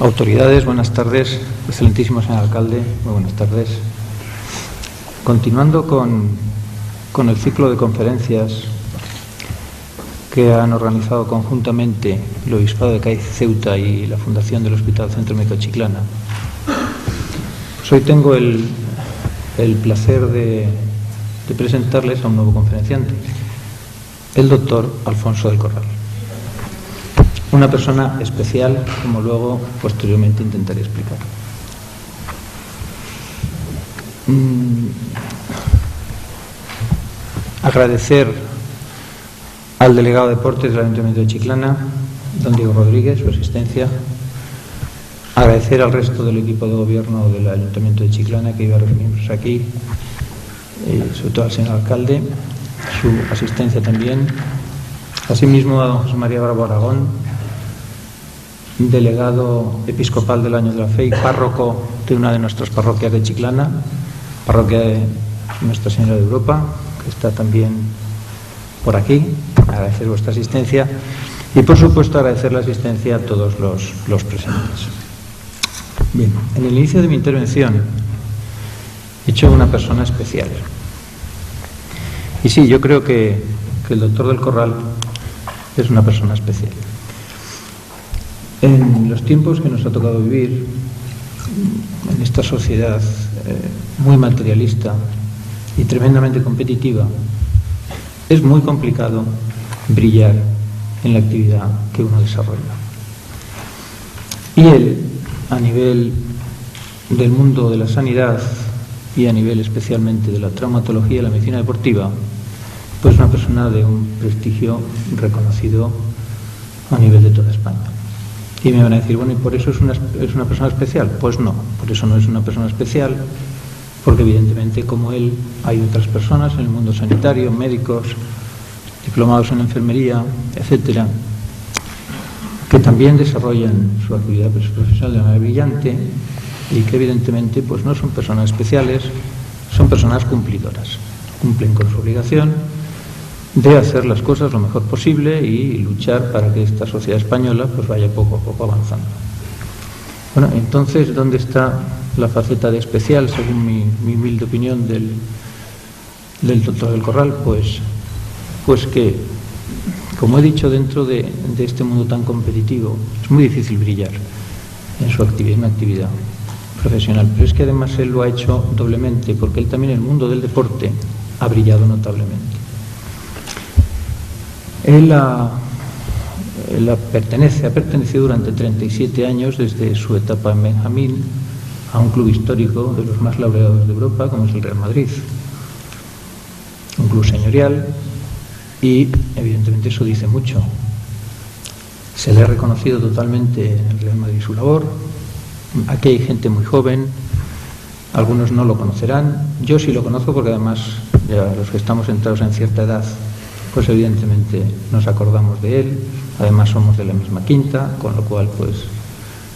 Autoridades, buenas tardes. Excelentísimo señor alcalde, muy buenas tardes. Continuando con el ciclo de conferencias que han organizado conjuntamente el Obispado de Cádiz y Ceuta y la Fundación del Hospital Centro Médico Chiclana, pues hoy tengo el placer de presentarles a un nuevo conferenciante, el doctor Alfonso del Corral. Una persona especial, como luego posteriormente intentaré explicar. Agradecer al delegado de Deportes del Ayuntamiento de Chiclana, don Diego Rodríguez, su asistencia. Agradecer al resto del equipo de gobierno del Ayuntamiento de Chiclana, que iba a reunirnos aquí, sobre todo al señor alcalde, su asistencia también. Asimismo a don José María Bravo Aragón, delegado episcopal del Año de la Fe y párroco de una de nuestras parroquias de Chiclana, parroquia de Nuestra Señora de Europa, que está también por aquí. Agradecer vuestra asistencia y, por supuesto, agradecer la asistencia a todos los presentes. Bien, en el inicio de mi intervención he hecho una persona especial. Y sí, yo creo que el doctor del Corral es una persona especial. En los tiempos que nos ha tocado vivir, en esta sociedad muy materialista y tremendamente competitiva, es muy complicado brillar en la actividad que uno desarrolla. Y él, a nivel del mundo de la sanidad y a nivel especialmente de la traumatología y la medicina deportiva, pues una persona de un prestigio reconocido a nivel de toda España. Y me van a decir, bueno, ¿y por eso es una persona especial? Pues no, por eso no es una persona especial, porque evidentemente como él hay otras personas en el mundo sanitario, médicos, diplomados en enfermería, etcétera, que también desarrollan su actividad profesional de manera brillante y que evidentemente pues no son personas especiales, son personas cumplidoras. Cumplen con su obligación de hacer las cosas lo mejor posible y luchar para que esta sociedad española pues vaya poco a poco avanzando. Bueno, entonces, ¿dónde está la faceta de especial, según mi humilde opinión del doctor del Corral? Pues que, como he dicho, dentro de este mundo tan competitivo es muy difícil brillar en su actividad, en actividad profesional, pero es que además él lo ha hecho doblemente, porque él también en el mundo del deporte ha brillado notablemente. Él ha pertenecido durante 37 años, desde su etapa en Benjamín, a un club histórico de los más laureados de Europa, como es el Real Madrid. Un club señorial y, evidentemente, eso dice mucho. Se le ha reconocido totalmente en el Real Madrid su labor. Aquí hay gente muy joven, algunos no lo conocerán. Yo sí lo conozco porque, además, ya los que estamos entrados en cierta edad, pues evidentemente nos acordamos de él. Además somos de la misma quinta, con lo cual pues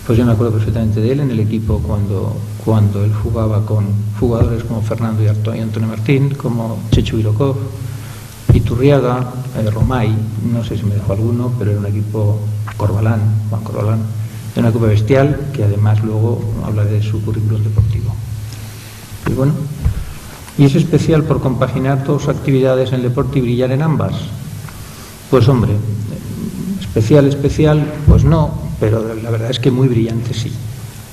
yo me acuerdo perfectamente de él en el equipo cuando él jugaba con jugadores como Fernando y Antonio Martín, como Chechu Virokov, Iturriaga, Romay, no sé si me dejó alguno, pero era un equipo, Juan Corbalán, era un equipo bestial, que además luego hablaré de su currículum deportivo. Y bueno, ¿y es especial por compaginar todas sus actividades en el deporte y brillar en ambas? Pues hombre, especial, pues no, pero la verdad es que muy brillante sí.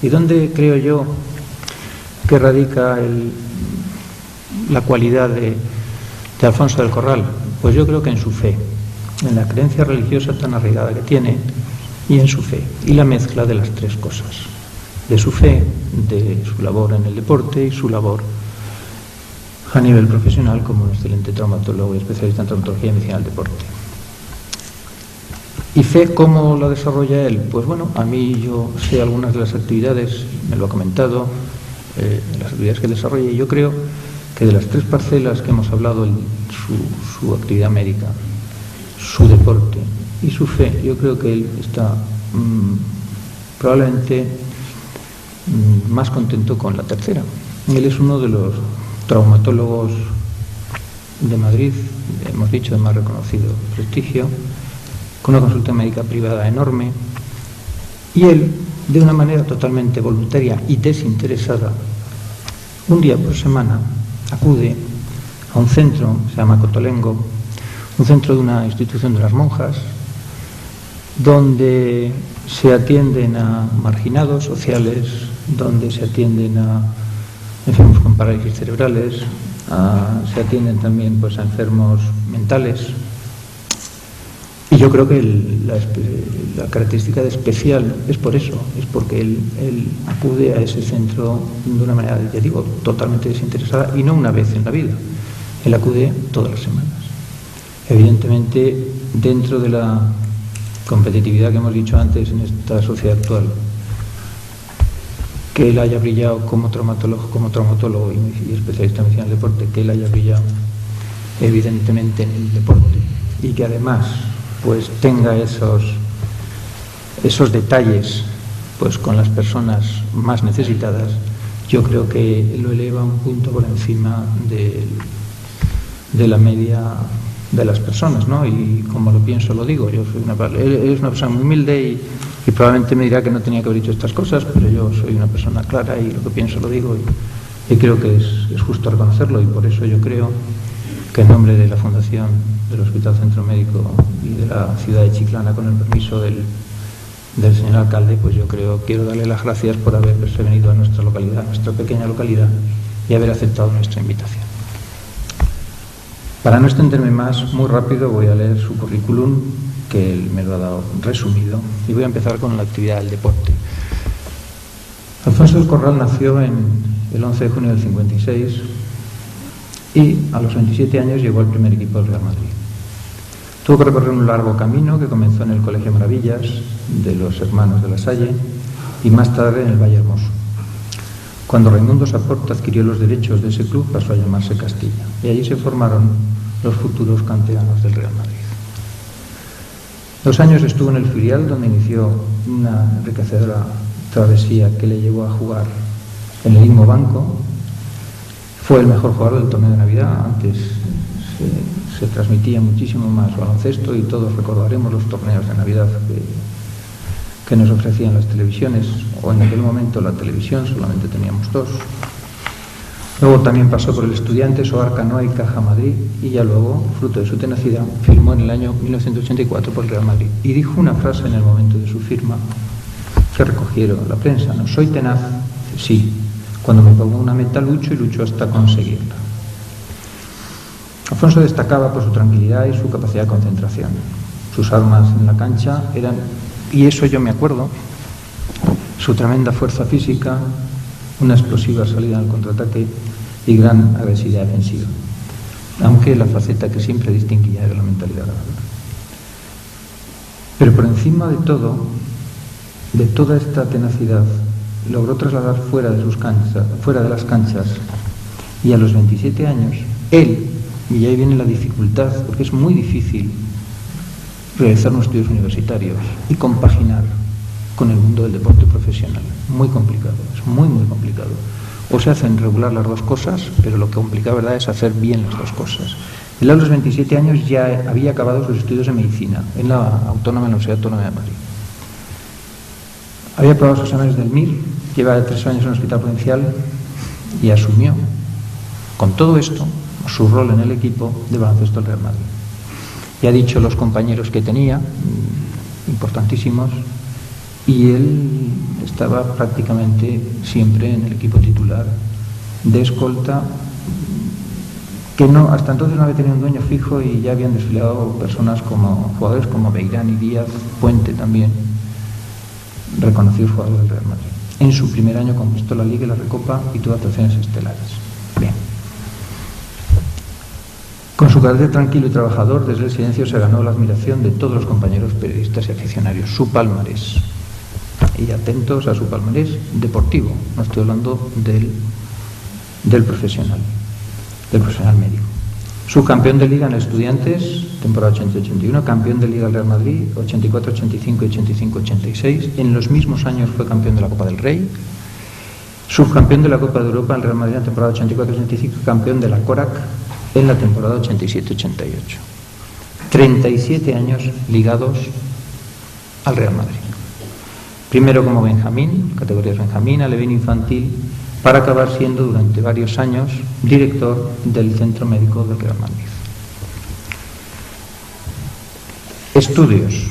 ¿Y dónde creo yo que radica la cualidad de Alfonso del Corral? Pues yo creo que en su fe, en la creencia religiosa tan arraigada que tiene y en su fe, y la mezcla de las tres cosas, de su fe, de su labor en el deporte y su labor a nivel profesional como un excelente traumatólogo y especialista en traumatología y medicina del deporte. ¿Y fe cómo lo desarrolla él? Pues bueno, a mí yo sé algunas de las actividades, me lo ha comentado, las actividades que desarrolla, y yo creo que de las tres parcelas que hemos hablado, su actividad médica, su deporte y su fe, yo creo que él está probablemente más contento con la tercera. Él es uno de los traumatólogos de Madrid, hemos dicho, de más reconocido prestigio, con una consulta médica privada enorme, y él de una manera totalmente voluntaria y desinteresada, un día por semana acude a un centro, se llama Cotolengo, un centro de una institución de las monjas, donde se atienden a marginados sociales, donde se atienden a enfermos con parálisis cerebrales, se atienden también pues, a enfermos mentales. Y yo creo que la característica de especial es por eso, es porque él acude a ese centro de una manera, ya digo, totalmente desinteresada y no una vez en la vida. Él acude todas las semanas. Evidentemente, dentro de la competitividad que hemos dicho antes en esta sociedad actual, que él haya brillado como traumatólogo y especialista en medicina del deporte, que él haya brillado evidentemente en el deporte y que además pues tenga esos detalles pues con las personas más necesitadas, yo creo que lo eleva un punto por encima de la media de las personas, ¿no? Y como lo pienso, lo digo. Él es una persona muy humilde y probablemente me dirá que no tenía que haber dicho estas cosas, pero yo soy una persona clara y lo que pienso lo digo y creo que es justo reconocerlo, y por eso yo creo que en nombre de la Fundación del Hospital Centro Médico y de la ciudad de Chiclana, con el permiso del señor alcalde, pues yo quiero darle las gracias por haberse venido a nuestra localidad, a nuestra pequeña localidad, y haber aceptado nuestra invitación. Para no extenderme más, muy rápido voy a leer su currículum, que él me lo ha dado resumido, y voy a empezar con la actividad del deporte. Alfonso del Corral nació el 11 de junio del 56 y a los 27 años llegó al primer equipo del Real Madrid. Tuvo que recorrer un largo camino que comenzó en el Colegio Maravillas de los Hermanos de la Salle y más tarde en el Valle Hermoso. Cuando Raimundo Saporta adquirió los derechos de ese club, pasó a llamarse Castilla, y allí se formaron los futuros canteranos del Real Madrid. 2 años estuvo en el filial, donde inició una enriquecedora travesía que le llevó a jugar en el mismo banco. Fue el mejor jugador del torneo de Navidad. Antes se transmitía muchísimo más baloncesto y todos recordaremos los torneos de Navidad que nos ofrecían las televisiones, o en aquel momento la televisión solamente teníamos 2. Luego también pasó por el Estudiantes, Oar, Canoa y Caja Madrid, y ya luego, fruto de su tenacidad, firmó en el año 1984 por el Real Madrid. Y dijo una frase en el momento de su firma que recogieron la prensa: no soy tenaz, sí, cuando me pongo una meta lucho y lucho hasta conseguirla. Alfonso destacaba por su tranquilidad y su capacidad de concentración. Sus armas en la cancha eran, y eso yo me acuerdo, su tremenda fuerza física, una explosiva salida al contraataque y gran agresividad defensiva, aunque la faceta que siempre distinguía era la mentalidad ganadora. Pero por encima de todo, de toda esta tenacidad, logró trasladar fuera de las canchas, y a los 27 años, él, y ahí viene la dificultad, porque es muy difícil realizar unos estudios universitarios y compaginar con el mundo del deporte profesional. Muy complicado, es muy, muy complicado. O se hacen regular las dos cosas, pero lo que complica, ¿verdad?, es hacer bien las dos cosas. Él a los 27 años ya había acabado sus estudios de medicina en la Universidad Autónoma de Madrid. Había aprobado sus exámenes del MIR, lleva 3 años en el Hospital Provincial y asumió, con todo esto, su rol en el equipo de baloncesto del Real Madrid. Ya ha dicho los compañeros que tenía, importantísimos, y él estaba prácticamente siempre en el equipo titular de escolta, que no, hasta entonces no había tenido un dueño fijo, y ya habían desfilado personas jugadores como Beirán y Díaz, Puente también, reconocidos jugadores del Real Madrid. En su primer año conquistó la Liga y la Recopa y tuvo actuaciones estelares. Bien. Con su carácter tranquilo y trabajador, desde el silencio se ganó la admiración de todos los compañeros periodistas y aficionarios. Su palmarés, y atentos a su palmarés deportivo, no estoy hablando del profesional médico. Subcampeón de Liga en Estudiantes, temporada 80-81, campeón de Liga del Real Madrid, 84-85 y 85-86. En los mismos años fue campeón de la Copa del Rey, subcampeón de la Copa de Europa en el Real Madrid en la temporada 84-85, campeón de la Corac en la temporada 87-88. 37 años ligados al Real Madrid. primero como Benjamín, categorías Benjamín, alevín infantil, para acabar siendo durante varios años director del Centro Médico del Real Madrid. Estudios.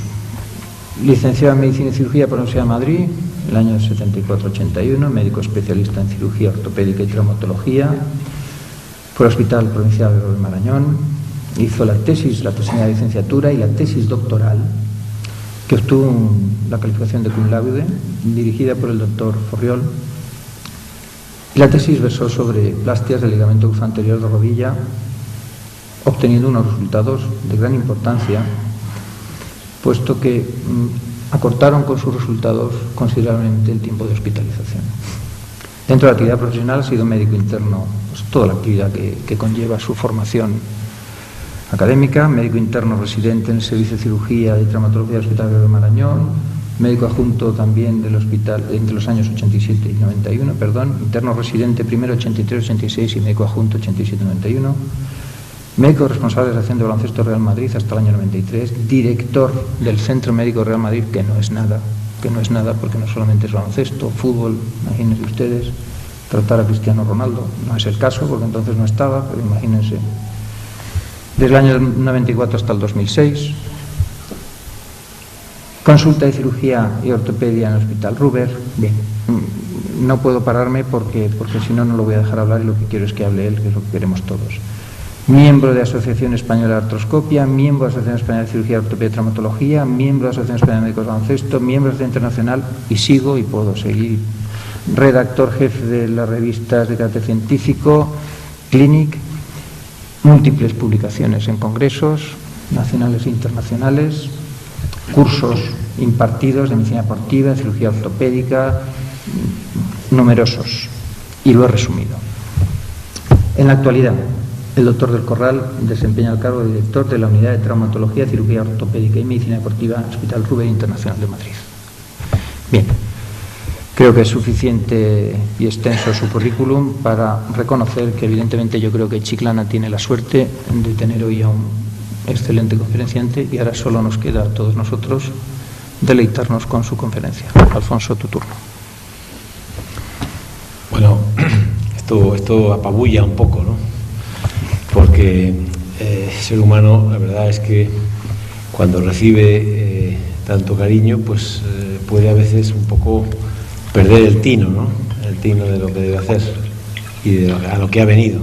Licenciado en Medicina y Cirugía por la Universidad de Madrid, el año 74-81, médico especialista en cirugía ortopédica y traumatología, por el Hospital Provincial de Marañón. Hizo la tesis, la tesis de licenciatura y la tesis doctoral, que obtuvo la calificación de cum laude, dirigida por el doctor Forriol. La tesis versó sobre plastias del ligamento cruzado anterior de rodilla, obteniendo unos resultados de gran importancia, puesto que acortaron con sus resultados considerablemente el tiempo de hospitalización. Dentro de la actividad profesional ha sido médico interno, pues, toda la actividad que conlleva su formación académica, médico interno residente en el Servicio de Cirugía y Traumatología del Hospital de Marañón, médico adjunto también del hospital entre los años 87 y 91, interno residente primero 83-86 y médico adjunto 87-91, médico responsable de la Sección de Baloncesto Real Madrid hasta el año 93, director del Centro Médico Real Madrid, que no es nada porque no solamente es baloncesto, fútbol, imagínense ustedes, tratar a Cristiano Ronaldo, no es el caso porque entonces no estaba, pero imagínense. Desde el año 94 hasta el 2006, consulta de cirugía y ortopedia en el Hospital Ruber. Bien, no puedo pararme porque si no, no lo voy a dejar hablar y lo que quiero es que hable él, que es lo que queremos todos. Miembro de la Asociación Española de Artroscopia, miembro de la Asociación Española de Cirugía, Ortopedia y Traumatología, miembro de la Asociación Española de Médicos de Baloncesto, miembro de la Asociación Internacional, y sigo y puedo seguir. Redactor jefe de las revistas de carácter científico, Clinic, múltiples publicaciones en congresos nacionales e internacionales, cursos impartidos de medicina deportiva, de cirugía ortopédica, numerosos, y lo he resumido. En la actualidad, el doctor del Corral desempeña el cargo de director de la Unidad de Traumatología, Cirugía Ortopédica y Medicina Deportiva en el Hospital Ruber Internacional de Madrid. Bien, creo que es suficiente y extenso su currículum para reconocer que evidentemente yo creo que Chiclana tiene la suerte de tener hoy a un excelente conferenciante y ahora solo nos queda a todos nosotros deleitarnos con su conferencia. Alfonso, tu turno. Bueno, esto apabulla un poco, ¿no? Porque el ser humano, la verdad es que cuando recibe tanto cariño, pues puede a veces un poco perder el tino, ¿no? El tino de lo que debe hacer y a lo que ha venido.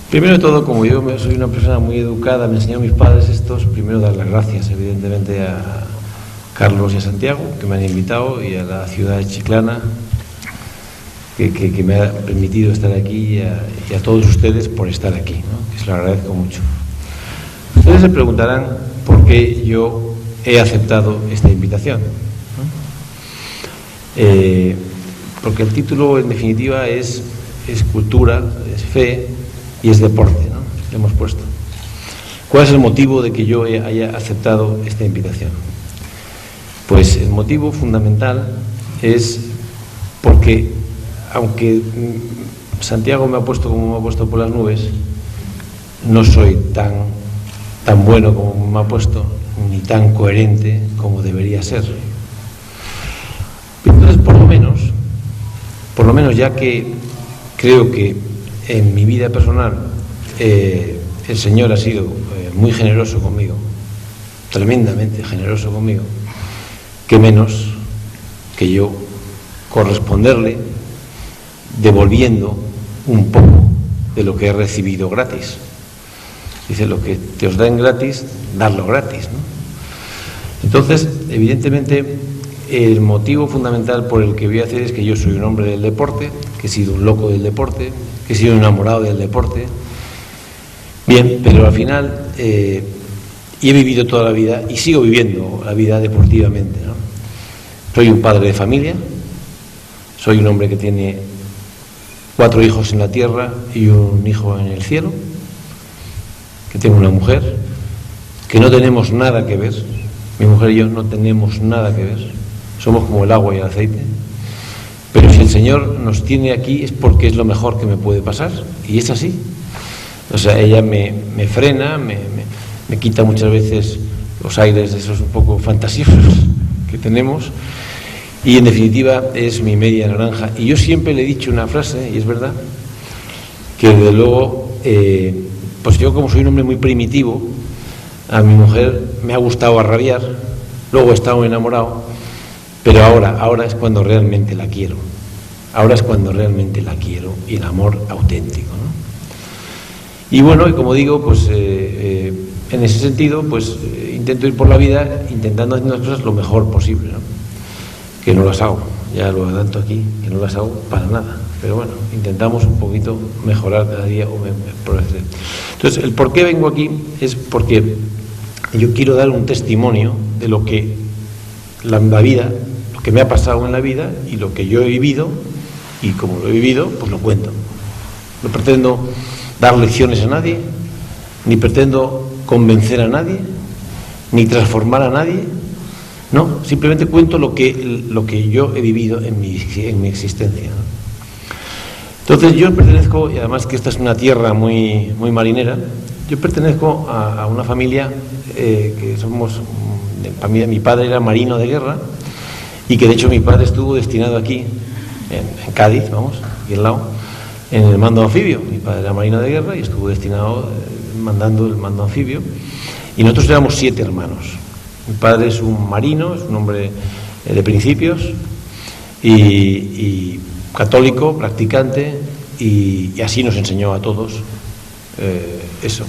Primero de todo, como yo soy una persona muy educada, me enseñaron mis padres estos, primero dar las gracias, evidentemente, a Carlos y a Santiago, que me han invitado, y a la ciudad de Chiclana, que me ha permitido estar aquí, y a todos ustedes por estar aquí, ¿no? Que se lo agradezco mucho. Ustedes se preguntarán por qué yo he aceptado esta invitación, ¿no? Porque el título, en definitiva, es cultura, es fe y es deporte, ¿no? Le hemos puesto. ¿Cuál es el motivo de que yo haya aceptado esta invitación? Pues el motivo fundamental es porque, aunque Santiago me ha puesto como me ha puesto por las nubes, no soy tan bueno como me ha puesto, ni tan coherente como debería ser. Entonces, por lo menos ya que creo que en mi vida personal el Señor ha sido muy generoso conmigo, tremendamente generoso conmigo, que menos que yo corresponderle devolviendo un poco de lo que he recibido gratis. Dice, lo que te os dan gratis, darlo gratis, ¿no? Entonces, evidentemente, el motivo fundamental por el que voy a hacer es que yo soy un hombre del deporte, que he sido un loco del deporte, que he sido un enamorado del deporte. Bien, pero al final he vivido toda la vida y sigo viviendo la vida deportivamente, ¿no? Soy un padre de familia, soy un hombre que tiene 4 hijos en la tierra y un hijo en el cielo, que tengo una mujer, que no tenemos nada que ver, mi mujer y yo no tenemos nada que ver, somos como el agua y el aceite, pero si el Señor nos tiene aquí es porque es lo mejor que me puede pasar, y es así. O sea, ella me frena, me quita muchas veces los aires de esos un poco fantasiosos que tenemos, y en definitiva es mi media naranja. Y yo siempre le he dicho una frase, y es verdad, que desde luego, pues yo como soy un hombre muy primitivo, a mi mujer me ha gustado a rabiar, luego he estado enamorado, pero ahora es cuando realmente la quiero. Ahora es cuando realmente la quiero, y el amor auténtico, ¿no? Y bueno, y como digo, pues en ese sentido, pues intento ir por la vida intentando hacer las cosas lo mejor posible, ¿no? Que no las hago, ya lo adelanto aquí, que no las hago para nada, pero bueno, intentamos un poquito mejorar cada día o progresar. Entonces, el por qué vengo aquí es porque yo quiero dar un testimonio de lo que la vida, lo que me ha pasado en la vida y lo que yo he vivido, y como lo he vivido, pues lo cuento. No pretendo dar lecciones a nadie, ni pretendo convencer a nadie, ni transformar a nadie. No, simplemente cuento lo que yo he vivido en mi existencia, ¿no? Entonces yo pertenezco, y además que esta es una tierra muy, muy marinera, yo pertenezco a una familia que somos, mi padre era marino de guerra, y que de hecho mi padre estuvo destinado aquí, en Cádiz, vamos, aquí al lado, en el mando anfibio. Mi padre era marino de guerra y estuvo destinado mandando el mando anfibio, y nosotros éramos 7 hermanos. Mi padre es un marino, es un hombre de principios y católico, practicante, y así nos enseñó a todos eso,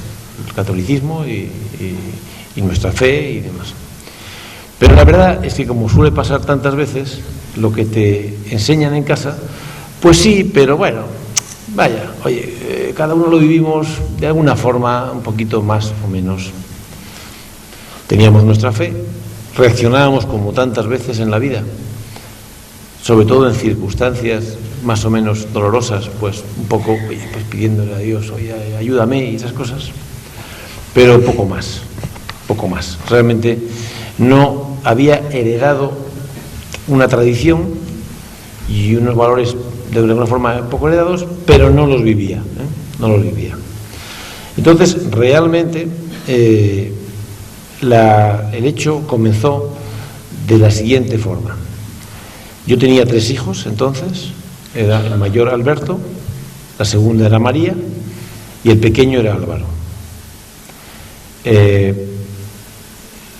el catolicismo y nuestra fe y demás. Pero la verdad es que, como suele pasar tantas veces, lo que te enseñan en casa, pues sí, pero bueno, vaya, oye, cada uno lo vivimos de alguna forma un poquito más o menos. Teníamos nuestra fe, reaccionábamos como tantas veces en la vida, sobre todo en circunstancias más o menos dolorosas, pues un poco, oye, pues pidiéndole a Dios, oye, ayúdame y esas cosas, pero poco más. Realmente no había heredado una tradición y unos valores de alguna forma poco heredados, pero no los vivía, no los vivía. Entonces, realmente, el hecho comenzó de la siguiente forma. Yo tenía 3 hijos entonces, era el mayor Alberto, la segunda era María y el pequeño era Álvaro.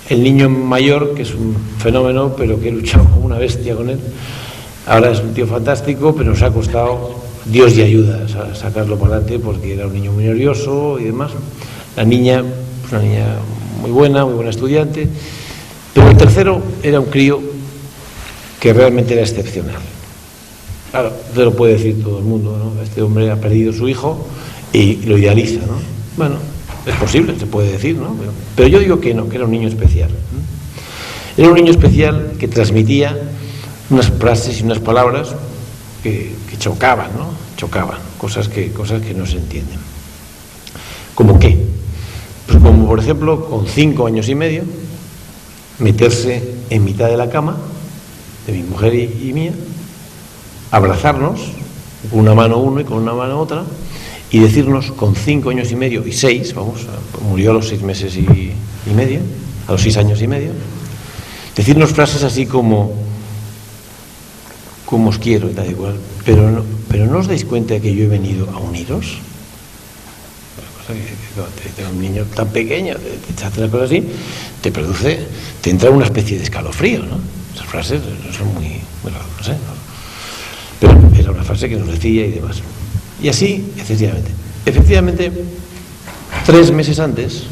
El niño mayor, que es un fenómeno, pero que he luchado como una bestia con él, ahora es un tío fantástico, pero nos ha costado Dios y ayuda a sacarlo para adelante, porque era un niño muy nervioso y demás. La niña, pues una niña muy buena estudiante, pero el tercero era un crío que realmente era excepcional. Claro, te lo puede decir todo el mundo, ¿no? Este hombre ha perdido su hijo y lo idealiza, ¿no? Bueno, es posible, se puede decir, ¿no? Pero yo digo que no, que era un niño especial, ¿no? Era un niño especial que transmitía unas frases y unas palabras que chocaban, ¿no? Chocaban, cosas que no se entienden. ¿Cómo qué? Pues como, por ejemplo, con 5 años y medio, meterse en mitad de la cama de mi mujer y mía, abrazarnos con una mano uno y con una mano otra, y decirnos con 5 años y medio y 6, murió a los 6 meses y medio, a los 6 años y medio, decirnos frases así como os quiero y tal igual, pero no os dais cuenta de que yo he venido a uniros. Un niño tan pequeño te hace una cosa así, te entra una especie de escalofrío, ¿no? Esas frases no son muy no sé, ¿no? Pero era una frase que nos decía y demás. Y así, efectivamente, 3 meses antes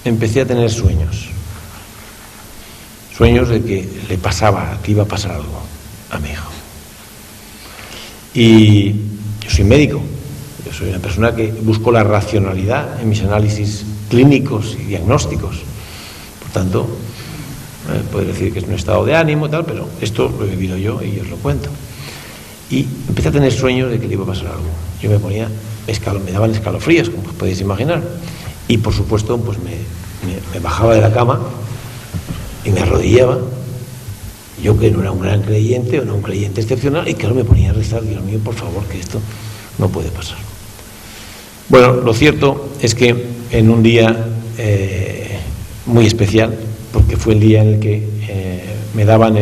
empecé a tener sueños de que que iba a pasar algo a mi hijo. Y yo soy médico. Yo soy una persona que busco la racionalidad en mis análisis clínicos y diagnósticos. Por tanto, puedo decir que es un estado de ánimo y tal, pero esto lo he vivido yo y os lo cuento. Y empecé a tener sueños de que le iba a pasar algo. Yo me daban escalofríos, como os podéis imaginar. Y por supuesto, pues me bajaba de la cama y me arrodillaba. Yo, que no era un gran creyente o no un creyente excepcional, y claro, me ponía a rezar, Dios mío, por favor, que esto no puede pasar. Bueno, lo cierto es que en un día muy especial, porque fue el día en el que me daban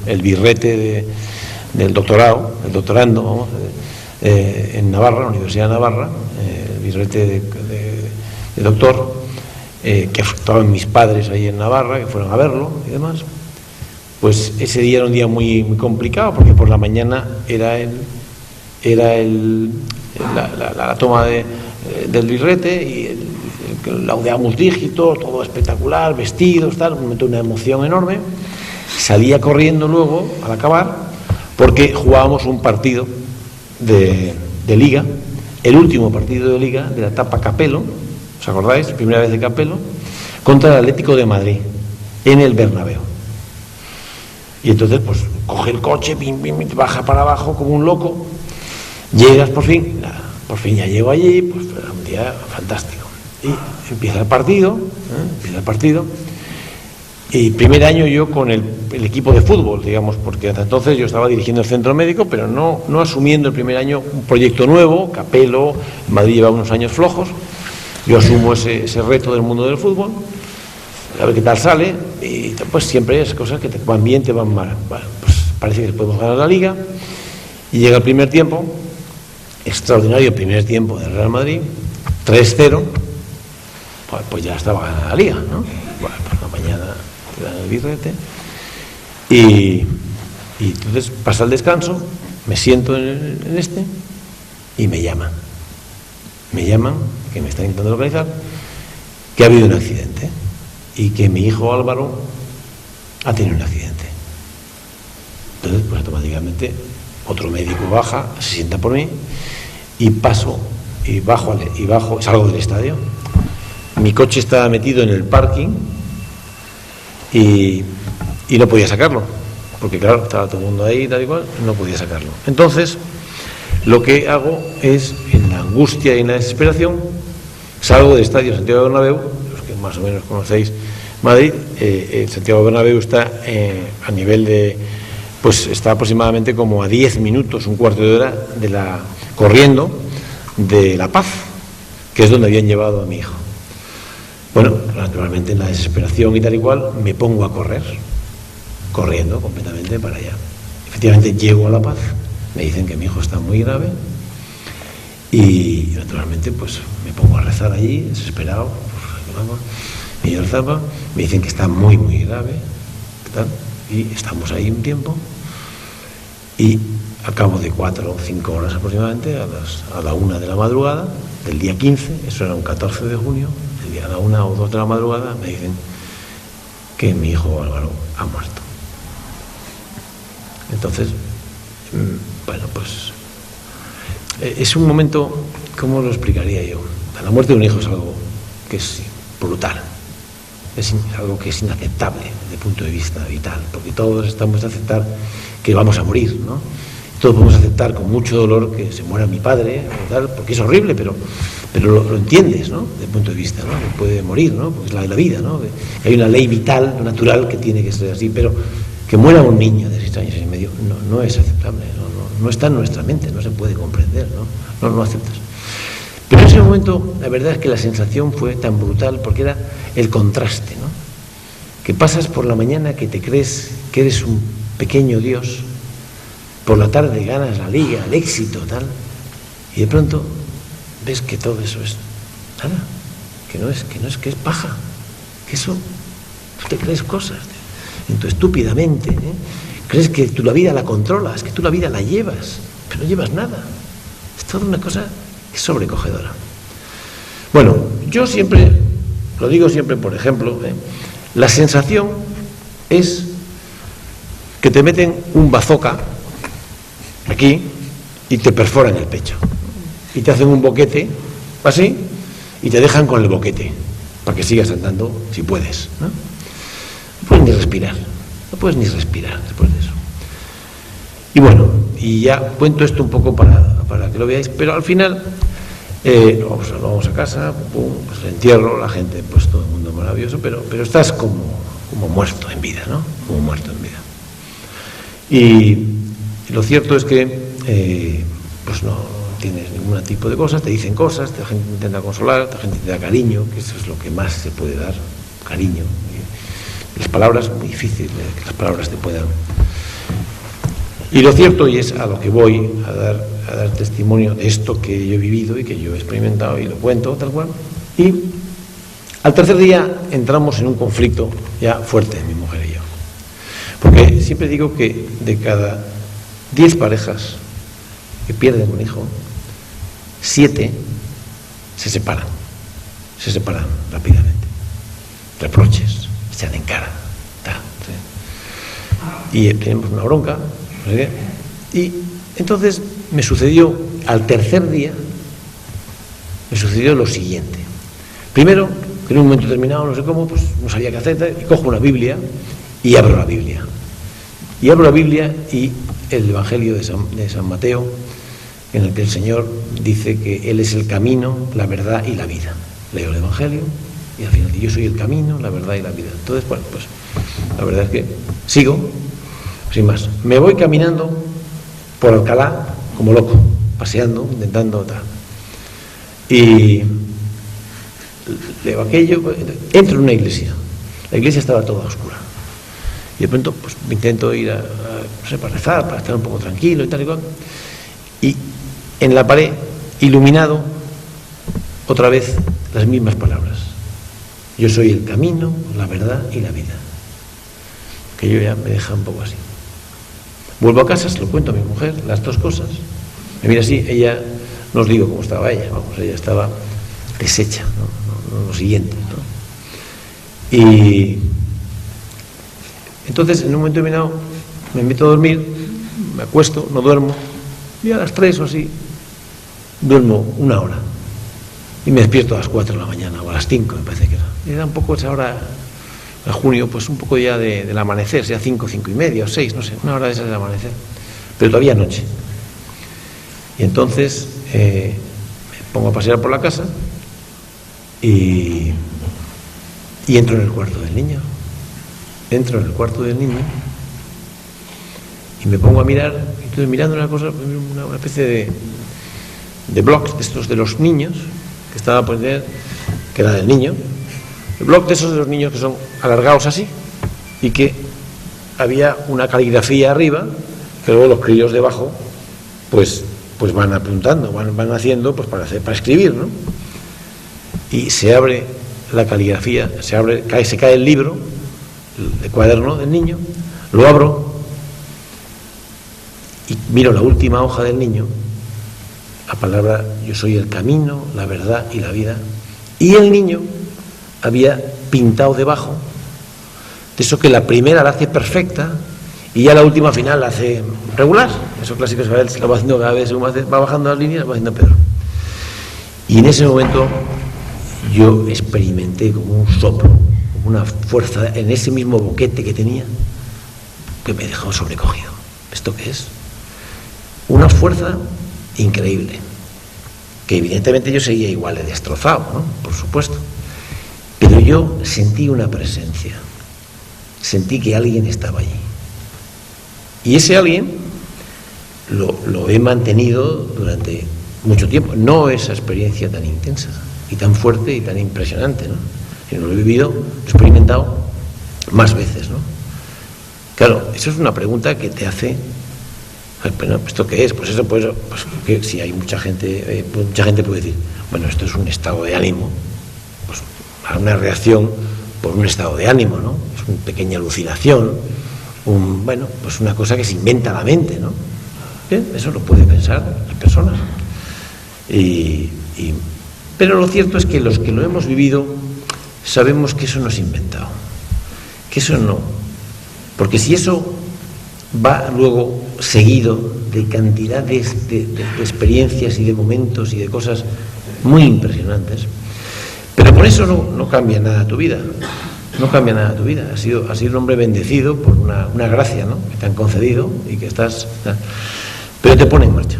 el birrete del doctorado, el doctorando, vamos, en Navarra, la Universidad de Navarra, el birrete de doctor, que estaban mis padres ahí en Navarra, que fueron a verlo y demás. Pues ese día era un día muy, muy complicado, porque por la mañana era la toma del birrete y laudeamus dígito, todo espectacular, vestidos, tal, un momento, una emoción enorme. Salía corriendo luego, al acabar, porque jugábamos un partido de Liga, el último partido de Liga de la etapa Capello, ¿os acordáis? Primera vez de Capello, contra el Atlético de Madrid, en el Bernabéu. Y entonces, pues, coge el coche, baja para abajo como un loco, llegas por fin ya llego allí, pues era un día fantástico. Y empieza el partido, y primer año yo con el equipo de fútbol, digamos, porque hasta entonces yo estaba dirigiendo el centro médico, pero no asumiendo el primer año un proyecto nuevo. Capello, Madrid lleva unos años flojos, yo asumo ese reto del mundo del fútbol, a ver qué tal sale, y pues siempre es cosas que te van bien, te van mal. Bueno, pues parece que podemos ganar la Liga, y llega el primer tiempo, extraordinario primer tiempo del Real Madrid, 3-0, pues ya estaba ganada la Liga, ¿no? Bueno, por la mañana te dan el birrete, y entonces pasa el descanso, me siento en este, y me llaman, que me están intentando localizar, que ha habido un accidente, y que mi hijo Álvaro ha tenido un accidente. Entonces, pues automáticamente otro médico baja, se sienta por mí, y paso y bajo, salgo del estadio. Mi coche estaba metido en el parking y no podía sacarlo, porque claro, estaba todo el mundo ahí, tal y cual, no podía sacarlo. Entonces, lo que hago es, en la angustia y en la desesperación, salgo del estadio Santiago Bernabéu. Los que más o menos conocéis Madrid, el Santiago Bernabéu está a nivel de, pues está aproximadamente como a 10 minutos, un cuarto de hora corriendo de La Paz, que es donde habían llevado a mi hijo. Bueno, naturalmente en la desesperación y tal y cual, me pongo a correr, corriendo completamente para allá. Efectivamente llego a La Paz, me dicen que mi hijo está muy grave, y naturalmente pues me pongo a rezar allí, desesperado, y yo rezaba, me dicen que está muy, muy grave, ¿tal? Y estamos ahí un tiempo, y al cabo de 4 o 5 horas aproximadamente, a la 1 de la madrugada del día 15, eso era un 14 de junio, el día a la 1 o 2 de la madrugada, me dicen que mi hijo Álvaro ha muerto. Entonces, bueno, pues es un momento, ¿cómo lo explicaría yo? La muerte de un hijo es algo que es brutal, es algo que es inaceptable desde el punto de vista vital, porque todos estamos de aceptar que vamos a morir, ¿no? Todos podemos aceptar con mucho dolor que se muera mi padre, tal, porque es horrible, pero lo entiendes, ¿no? Desde el punto de vista, ¿no? Que puede morir, ¿no? Porque es la vida, ¿no? Que hay una ley vital, natural, que tiene que ser así, pero que muera un niño de 6 años y medio no es aceptable, no está en nuestra mente, no se puede comprender, no lo aceptas. Pero en ese momento, la verdad es que la sensación fue tan brutal, porque era el contraste, ¿no? Que pasas por la mañana que te crees que eres un pequeño Dios, por la tarde ganas la Liga, el éxito, tal, y de pronto ves que todo eso es nada, que es paja, que eso, tú te crees cosas, entonces estúpidamente, crees que tú la vida la controlas, que tú la vida la llevas, pero no llevas nada, es toda una cosa que es sobrecogedora. Bueno, yo siempre, lo digo siempre, por ejemplo, la sensación es que te meten un bazooka aquí y te perforan el pecho y te hacen un boquete así y te dejan con el boquete para que sigas andando si puedes, ¿no? No puedes ni respirar después de eso. Y bueno, y ya cuento esto un poco para que lo veáis, pero al final lo vamos a casa, pues el entierro, la gente, pues todo el mundo maravilloso, pero estás como muerto en vida, ¿no? Como muerto en vida. Y lo cierto es que pues no tienes ningún tipo de cosas, te dicen cosas, la gente intenta consolar, la gente te da cariño, que eso es lo que más se puede dar, cariño. Las palabras, muy difícil que las palabras te puedan Y lo cierto, y es a lo que voy a dar testimonio de esto que yo he vivido y que yo he experimentado y lo cuento tal cual, y al tercer día entramos en un conflicto ya fuerte, mi mujer y yo. Porque siempre digo que de cada 10 parejas que pierden un hijo, 7 se separan rápidamente. Reproches, se echan en cara. Y tenemos una bronca, no sé qué. Y entonces me sucedió, al tercer día, me sucedió lo siguiente. Primero, que en un momento determinado, no sé cómo, pues no sabía qué hacer, y cojo una Biblia y abro la Biblia. Y abro la Biblia y el Evangelio de San Mateo, en el que el Señor dice que Él es el camino, la verdad y la vida. Leo el Evangelio y al final yo soy el camino, la verdad y la vida. Entonces, bueno, pues la verdad es que sigo, sin más. Me voy caminando por Alcalá como loco, paseando, intentando tal. Y leo aquello, entro en una iglesia. La iglesia estaba toda oscura. Y de pronto, pues me intento ir no sé, para rezar, para estar un poco tranquilo y tal y cual. Y en la pared, iluminado, otra vez las mismas palabras. Yo soy el camino, la verdad y la vida. Que yo ya me deja un poco así. Vuelvo a casa, se lo cuento a mi mujer, las dos cosas. Me mira así, ella, no os digo cómo estaba ella, vamos, ella estaba deshecha, no, lo siguiente, ¿no? Y entonces, en un momento determinado, me meto a dormir, me acuesto, no duermo, y a las 3 o así, duermo 1 hora. Y me despierto a las 4 de la mañana, o a las 5, me parece que era. Y era un poco esa hora, a junio, pues un poco ya del amanecer, sea 5, 5 y media, o 6, no sé, 1 hora de esas del amanecer. Pero todavía noche. Y entonces me pongo a pasear por la casa y entro en el cuarto del niño. Entro en el cuarto del niño y me pongo a mirar, y estoy mirando una cosa, una especie de blogs de estos de los niños, que estaba a poner, que era del niño, el blog de esos de los niños que son alargados así, y que había una caligrafía arriba, que luego los críos debajo, pues van apuntando, van haciendo, pues para escribir, ¿no? Y se abre la caligrafía, se cae el libro, el cuaderno del niño, lo abro y miro la última hoja del niño, la palabra yo soy el camino, la verdad y la vida, y el niño había pintado debajo de eso que la primera la hace perfecta y ya la última final la hace regular, eso clásico se lo va haciendo cada vez, va bajando las líneas, va haciendo peor. Y en ese momento yo experimenté como un soplo, una fuerza en ese mismo boquete que tenía que me dejó sobrecogido. ¿Esto qué es? Una fuerza increíble, que evidentemente yo seguía igual de destrozado, ¿no? Por supuesto, pero yo sentí una presencia, sentí que alguien estaba allí, y ese alguien lo he mantenido durante mucho tiempo, no esa experiencia tan intensa y tan fuerte y tan impresionante, ¿no? Lo he vivido, lo he experimentado más veces, ¿no? Claro, eso es una pregunta que te hace, bueno, ¿esto qué es? Pues eso, pues que si hay mucha gente puede decir, bueno, esto es un estado de ánimo, pues una reacción por un estado de ánimo, ¿no? Es una pequeña alucinación, bueno, pues una cosa que se inventa la mente, ¿no? Bien, eso lo puede pensar las personas. Pero lo cierto es que los que lo hemos vivido sabemos que eso no es inventado, que eso no, porque si eso va luego seguido de cantidad de experiencias y de momentos y de cosas muy impresionantes, pero por eso no cambia nada tu vida, no cambia nada tu vida, has sido un hombre bendecido por una gracia, ¿no? Que te han concedido y que estás, pero te pone en marcha,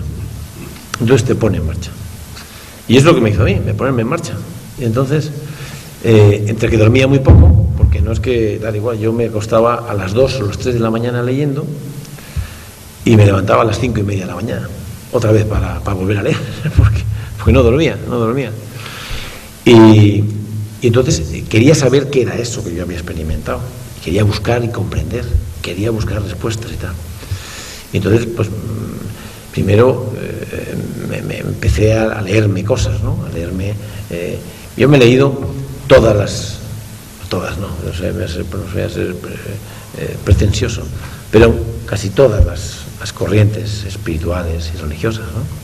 entonces te pone en marcha, y es lo que me hizo a mí, ponerme en marcha, y entonces entre que dormía muy poco, porque no es que da igual, yo me acostaba a las 2 o las 3 de la mañana leyendo y me levantaba a las 5 y media de la mañana, otra vez para volver a leer, porque no dormía. Y entonces quería saber qué era eso que yo había experimentado, quería buscar y comprender, quería buscar respuestas y tal. Y entonces, pues, primero me empecé a leerme cosas, ¿no? A leerme... yo me he leído todas, ¿no? No sé, voy a ser pretencioso, pero casi todas las corrientes espirituales y religiosas, ¿no?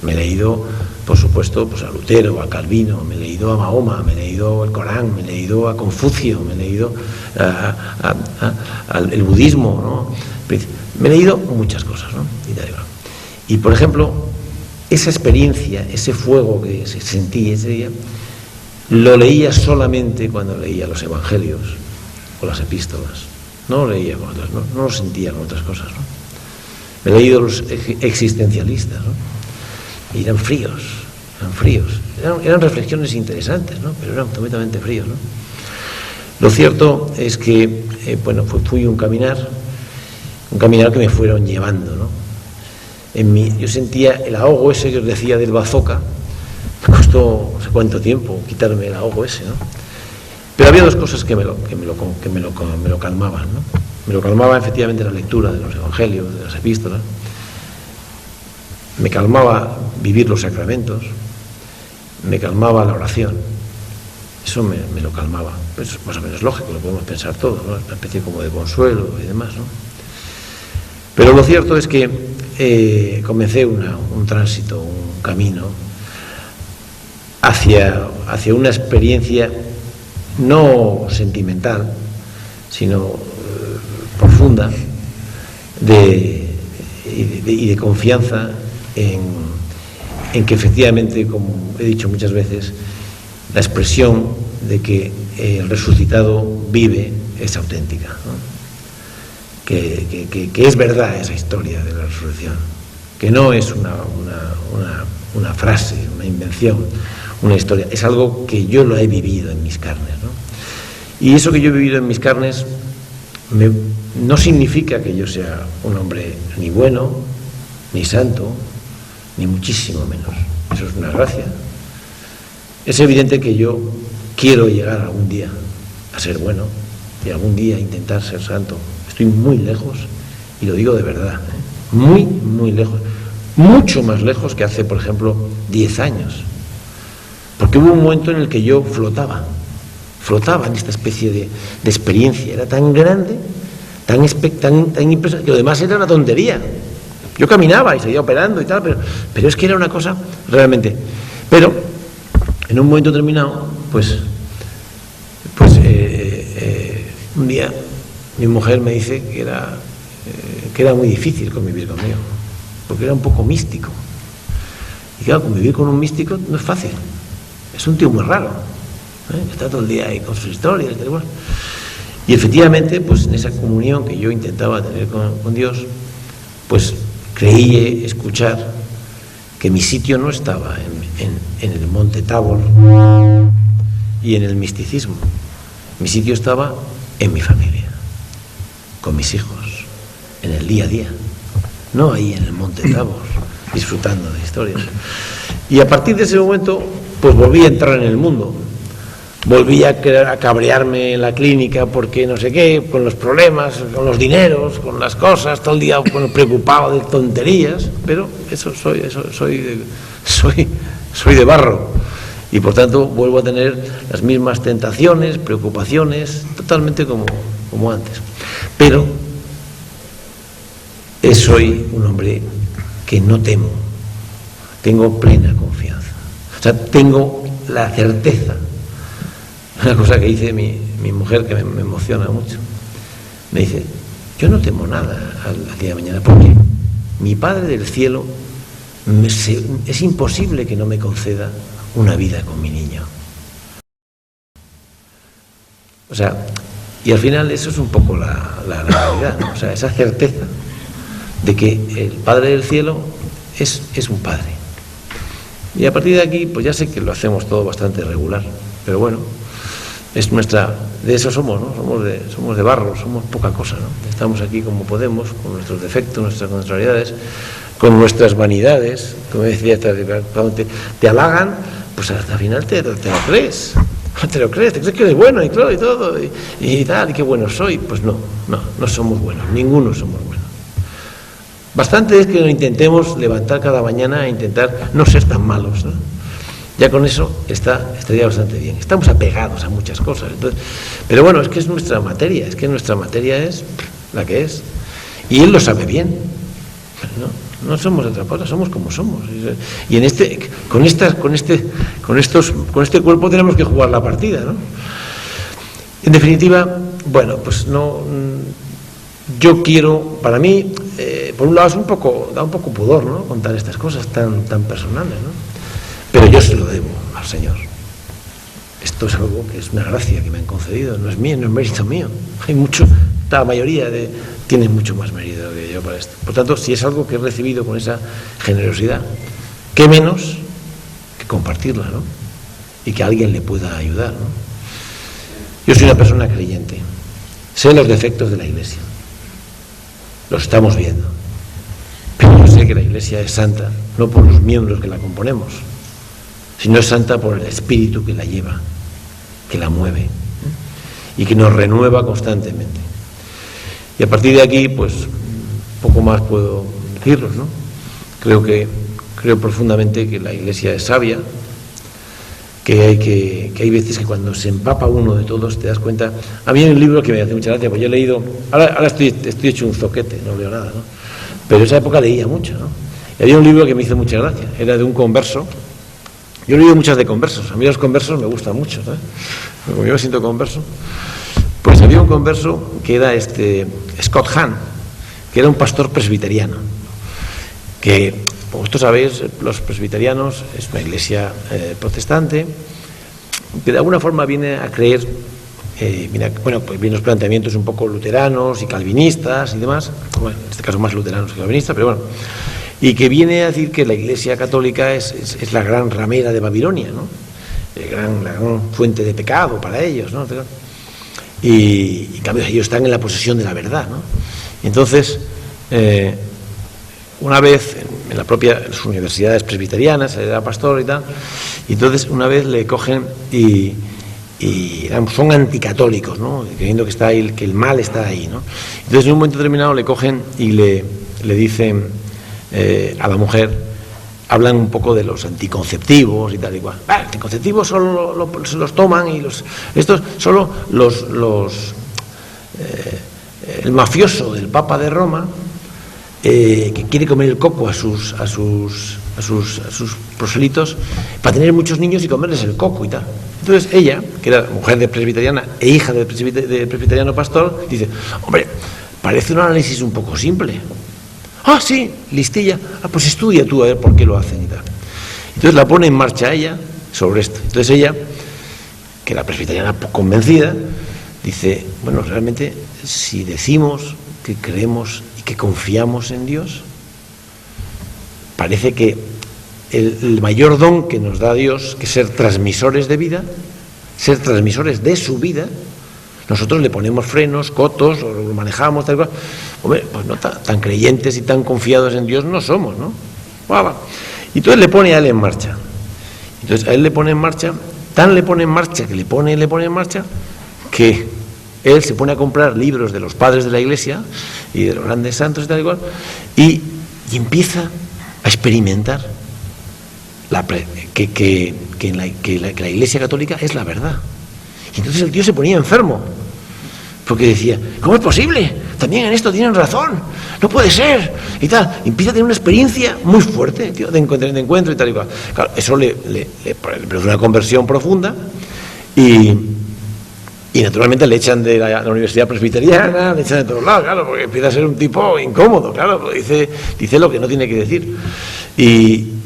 Me he leído, por supuesto, pues a Lutero, a Calvino, me he leído a Mahoma, me he leído el Corán, me he leído a Confucio, me he leído el budismo, ¿no? Me he leído muchas cosas, ¿no? Y por ejemplo, esa experiencia, ese fuego que sentí ese día, lo leía solamente cuando leía los evangelios o las epístolas. No lo leía con otras, no lo sentía con otras cosas, ¿no? Me he leído los existencialistas, ¿no? Y eran fríos. Eran reflexiones interesantes, ¿no? Pero eran completamente fríos, ¿no? Lo cierto es que, fui un caminar que me fueron llevando, ¿no? Yo sentía el ahogo ese que os decía del bazooka. Me costó no sé cuánto tiempo quitarme el ahogo ese, ¿no? Pero había dos cosas que me lo calmaban, ¿no? Me lo calmaba efectivamente la lectura de los evangelios, de las epístolas. Me calmaba vivir los sacramentos, me calmaba la oración, eso me lo calmaba. Pues más o menos lógico, lo podemos pensar todos, ¿no? Una especie como de consuelo y demás, ¿no? Pero lo cierto es que comencé un tránsito, un camino hacia una experiencia no sentimental, sino profunda y de confianza en que efectivamente, como he dicho muchas veces, la expresión de que el resucitado vive es auténtica, ¿no? Que es verdad esa historia de la resurrección, que no es una frase, una invención, una historia, es algo que yo lo he vivido en mis carnes, ¿no? Y eso que yo he vivido en mis carnes no significa que yo sea un hombre ni bueno, ni santo, ni muchísimo menos. Eso es una gracia. Es evidente que yo quiero llegar algún día a ser bueno y algún día intentar ser santo. Estoy muy lejos, y lo digo de verdad, ¿eh? Muy, muy lejos. Mucho más lejos que hace, por ejemplo, 10 años. Porque hubo un momento en el que yo flotaba en esta especie de experiencia. Era tan grande, tan impresionante, que lo demás era una tontería. Yo caminaba y seguía operando y tal, pero es que era una cosa realmente. Pero en un momento determinado, un día mi mujer me dice que era muy difícil convivir conmigo, porque era un poco místico. Y claro, convivir con un místico no es fácil. Es un tío muy raro, ¿eh? Está todo el día ahí con sus historias. Y efectivamente, pues en esa comunión que yo intentaba tener con Dios, pues creí escuchar que mi sitio no estaba en el monte Tabor y en el misticismo. Mi sitio estaba en mi familia, con mis hijos, en el día a día, no ahí en el monte Tabor, disfrutando de historias. Y a partir de ese momento, pues volví a entrar en el mundo. Volví a cabrearme en la clínica porque no sé qué, con los problemas, con los dineros, con las cosas, todo el día preocupado de tonterías, pero soy de barro y por tanto vuelvo a tener las mismas tentaciones, preocupaciones, totalmente como antes. Pero soy un hombre que no temo, tengo plena confianza, o sea, tengo la certeza. Una cosa que dice mi mujer que me emociona mucho. Me dice, yo no temo nada al día de mañana, porque mi Padre del cielo es imposible que no me conceda una vida con mi niño. O sea, y al final eso es un poco la realidad, ¿no? O sea, esa certeza de que el Padre del cielo es un Padre. Y a partir de aquí, pues ya sé que lo hacemos todo bastante regular, pero bueno, de eso somos, ¿no? Somos de barro, somos poca cosa, ¿no? Estamos aquí como podemos, con nuestros defectos, nuestras contrariedades, con nuestras vanidades, como decía, cuando te halagan, pues hasta el final te lo crees, te crees que eres bueno y claro y todo, y tal, y qué bueno soy. Pues no somos buenos, ninguno somos buenos. Bastante es que lo intentemos levantar cada mañana e intentar no ser tan malos, ¿no? Ya con eso estaría bastante bien. Estamos apegados a muchas cosas. Entonces, pero bueno, es que es nuestra materia, es la que es. Y él lo sabe bien. No somos de otra cosa, somos como somos. Y en con este cuerpo tenemos que jugar la partida, ¿no? En definitiva, bueno, pues no. Yo quiero, para mí, por un lado da un poco pudor, ¿no? Contar estas cosas tan personales, ¿no? Pero yo se lo debo al Señor. Esto es algo que es una gracia que me han concedido, no es mío, no es mérito mío. La mayoría tienen mucho más mérito que yo para esto. Por tanto, si es algo que he recibido con esa generosidad, qué menos que compartirla, ¿no? Y que alguien le pueda ayudar, ¿no? Yo soy una persona creyente, sé los defectos de la Iglesia, los estamos viendo, pero yo sé que la Iglesia es santa, no por los miembros que la componemos, sino es santa por el espíritu que la lleva, que la mueve y que nos renueva constantemente. Y a partir de aquí, pues, poco más puedo deciros, ¿no? Creo profundamente que la Iglesia es sabia, que hay veces que cuando se empapa uno de todos te das cuenta. A mí hay un libro que me hace mucha gracia, pues yo he leído, ahora estoy hecho un zoquete, no leo nada, ¿no? Pero en esa época leía mucho, ¿no? Y había un libro que me hizo mucha gracia, era de un converso. Yo he leído muchas de conversos, a mí los conversos me gustan mucho, ¿sabes? Como yo me siento converso. Pues había un converso que era Scott Hahn, que era un pastor presbiteriano, que, como vosotros sabéis, los presbiterianos es una iglesia protestante, que de alguna forma viene a creer, pues vienen los planteamientos un poco luteranos y calvinistas y demás, bueno, en este caso más luteranos que calvinistas, pero bueno, y que viene a decir que la Iglesia católica es la gran ramera de Babilonia, ¿no? La gran fuente de pecado para ellos, ¿no? Y en cambio ellos están en la posesión de la verdad, ¿no? Entonces, una vez en las universidades presbiterianas, era pastor y tal, y entonces una vez le cogen y son anticatólicos, ¿no? Creyendo que está ahí, que el mal está ahí, ¿no? Entonces en un momento determinado le cogen y le dicen a la mujer, hablan un poco de los anticonceptivos y tal y cual. Anticonceptivos solo se los toman y estos solo el mafioso del Papa de Roma, que quiere comer el coco a sus proselitos para tener muchos niños y comerles el coco y tal. Entonces ella, que era mujer de presbiteriana e hija de presbiteriano pastor, dice: hombre, parece un análisis un poco simple. Ah, sí, listilla. Pues estudia tú a ver por qué lo hacen y tal. Entonces la pone en marcha ella sobre esto. Entonces ella, que la presbiteriana convencida, dice: bueno, realmente si decimos que creemos y que confiamos en Dios, parece que el mayor don que nos da Dios, que es ser transmisores de vida, ser transmisores de su vida, nosotros le ponemos frenos, cotos, o lo manejamos, tal cual. Hombre, pues no tan creyentes y tan confiados en Dios no somos, ¿no? Y entonces le pone a él en marcha. Entonces a él le pone en marcha, le pone en marcha que él se pone a comprar libros de los padres de la Iglesia y de los grandes santos y tal y cual, y empieza a experimentar que la Iglesia católica es la verdad. Y entonces el tío se ponía enfermo, porque decía: ¿cómo es posible? También en esto tienen razón, no puede ser, y tal. Y empieza a tener una experiencia muy fuerte, tío, de encuentro y tal y cual. Claro, eso le produce una conversión profunda y naturalmente le echan de la universidad presbiteriana, le echan de todos lados, claro, porque empieza a ser un tipo incómodo, claro, porque dice lo que no tiene que decir.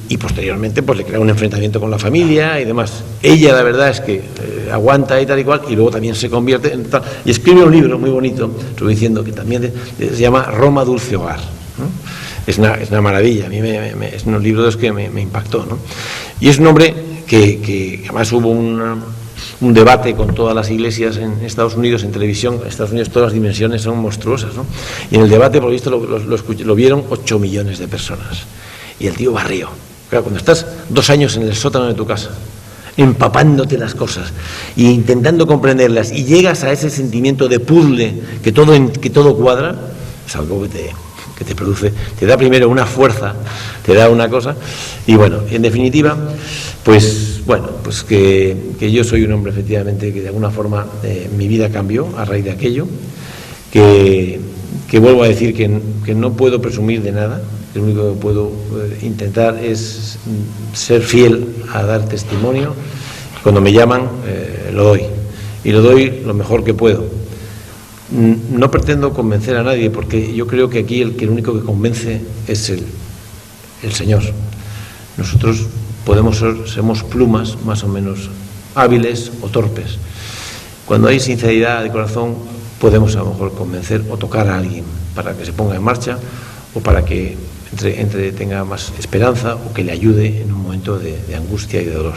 Y posteriormente pues le crea un enfrentamiento con la familia y demás. Ella la verdad es que aguanta y tal y cual, y luego también se convierte en tal, y escribe un libro muy bonito, estoy diciendo que también se llama Roma Dulce Hogar, ¿no? Es una maravilla, a mí es un libro de los que me impactó, ¿no? Y es un hombre que además hubo un debate con todas las iglesias en Estados Unidos, en televisión. En Estados Unidos todas las dimensiones son monstruosas, ¿no? Y en el debate, por lo visto, lo vieron 8 millones de personas. Y el tío barrió. Claro, cuando estás 2 años en el sótano de tu casa, empapándote las cosas e intentando comprenderlas, y llegas a ese sentimiento de puzzle que todo cuadra, es algo que que te produce, te da primero una fuerza, te da una cosa, y bueno, en definitiva, pues bueno, pues que yo soy un hombre efectivamente que de alguna forma mi vida cambió a raíz de aquello, que vuelvo a decir que no puedo presumir de nada, lo único que puedo intentar es ser fiel a dar testimonio. Cuando me llaman lo doy, y lo doy lo mejor que puedo. No pretendo convencer a nadie, porque yo creo que aquí el único que convence es el Señor. Nosotros somos plumas más o menos hábiles o torpes. Cuando hay sinceridad de corazón, podemos a lo mejor convencer o tocar a alguien para que se ponga en marcha, o para que tenga más esperanza, o que le ayude en un momento de angustia y de dolor.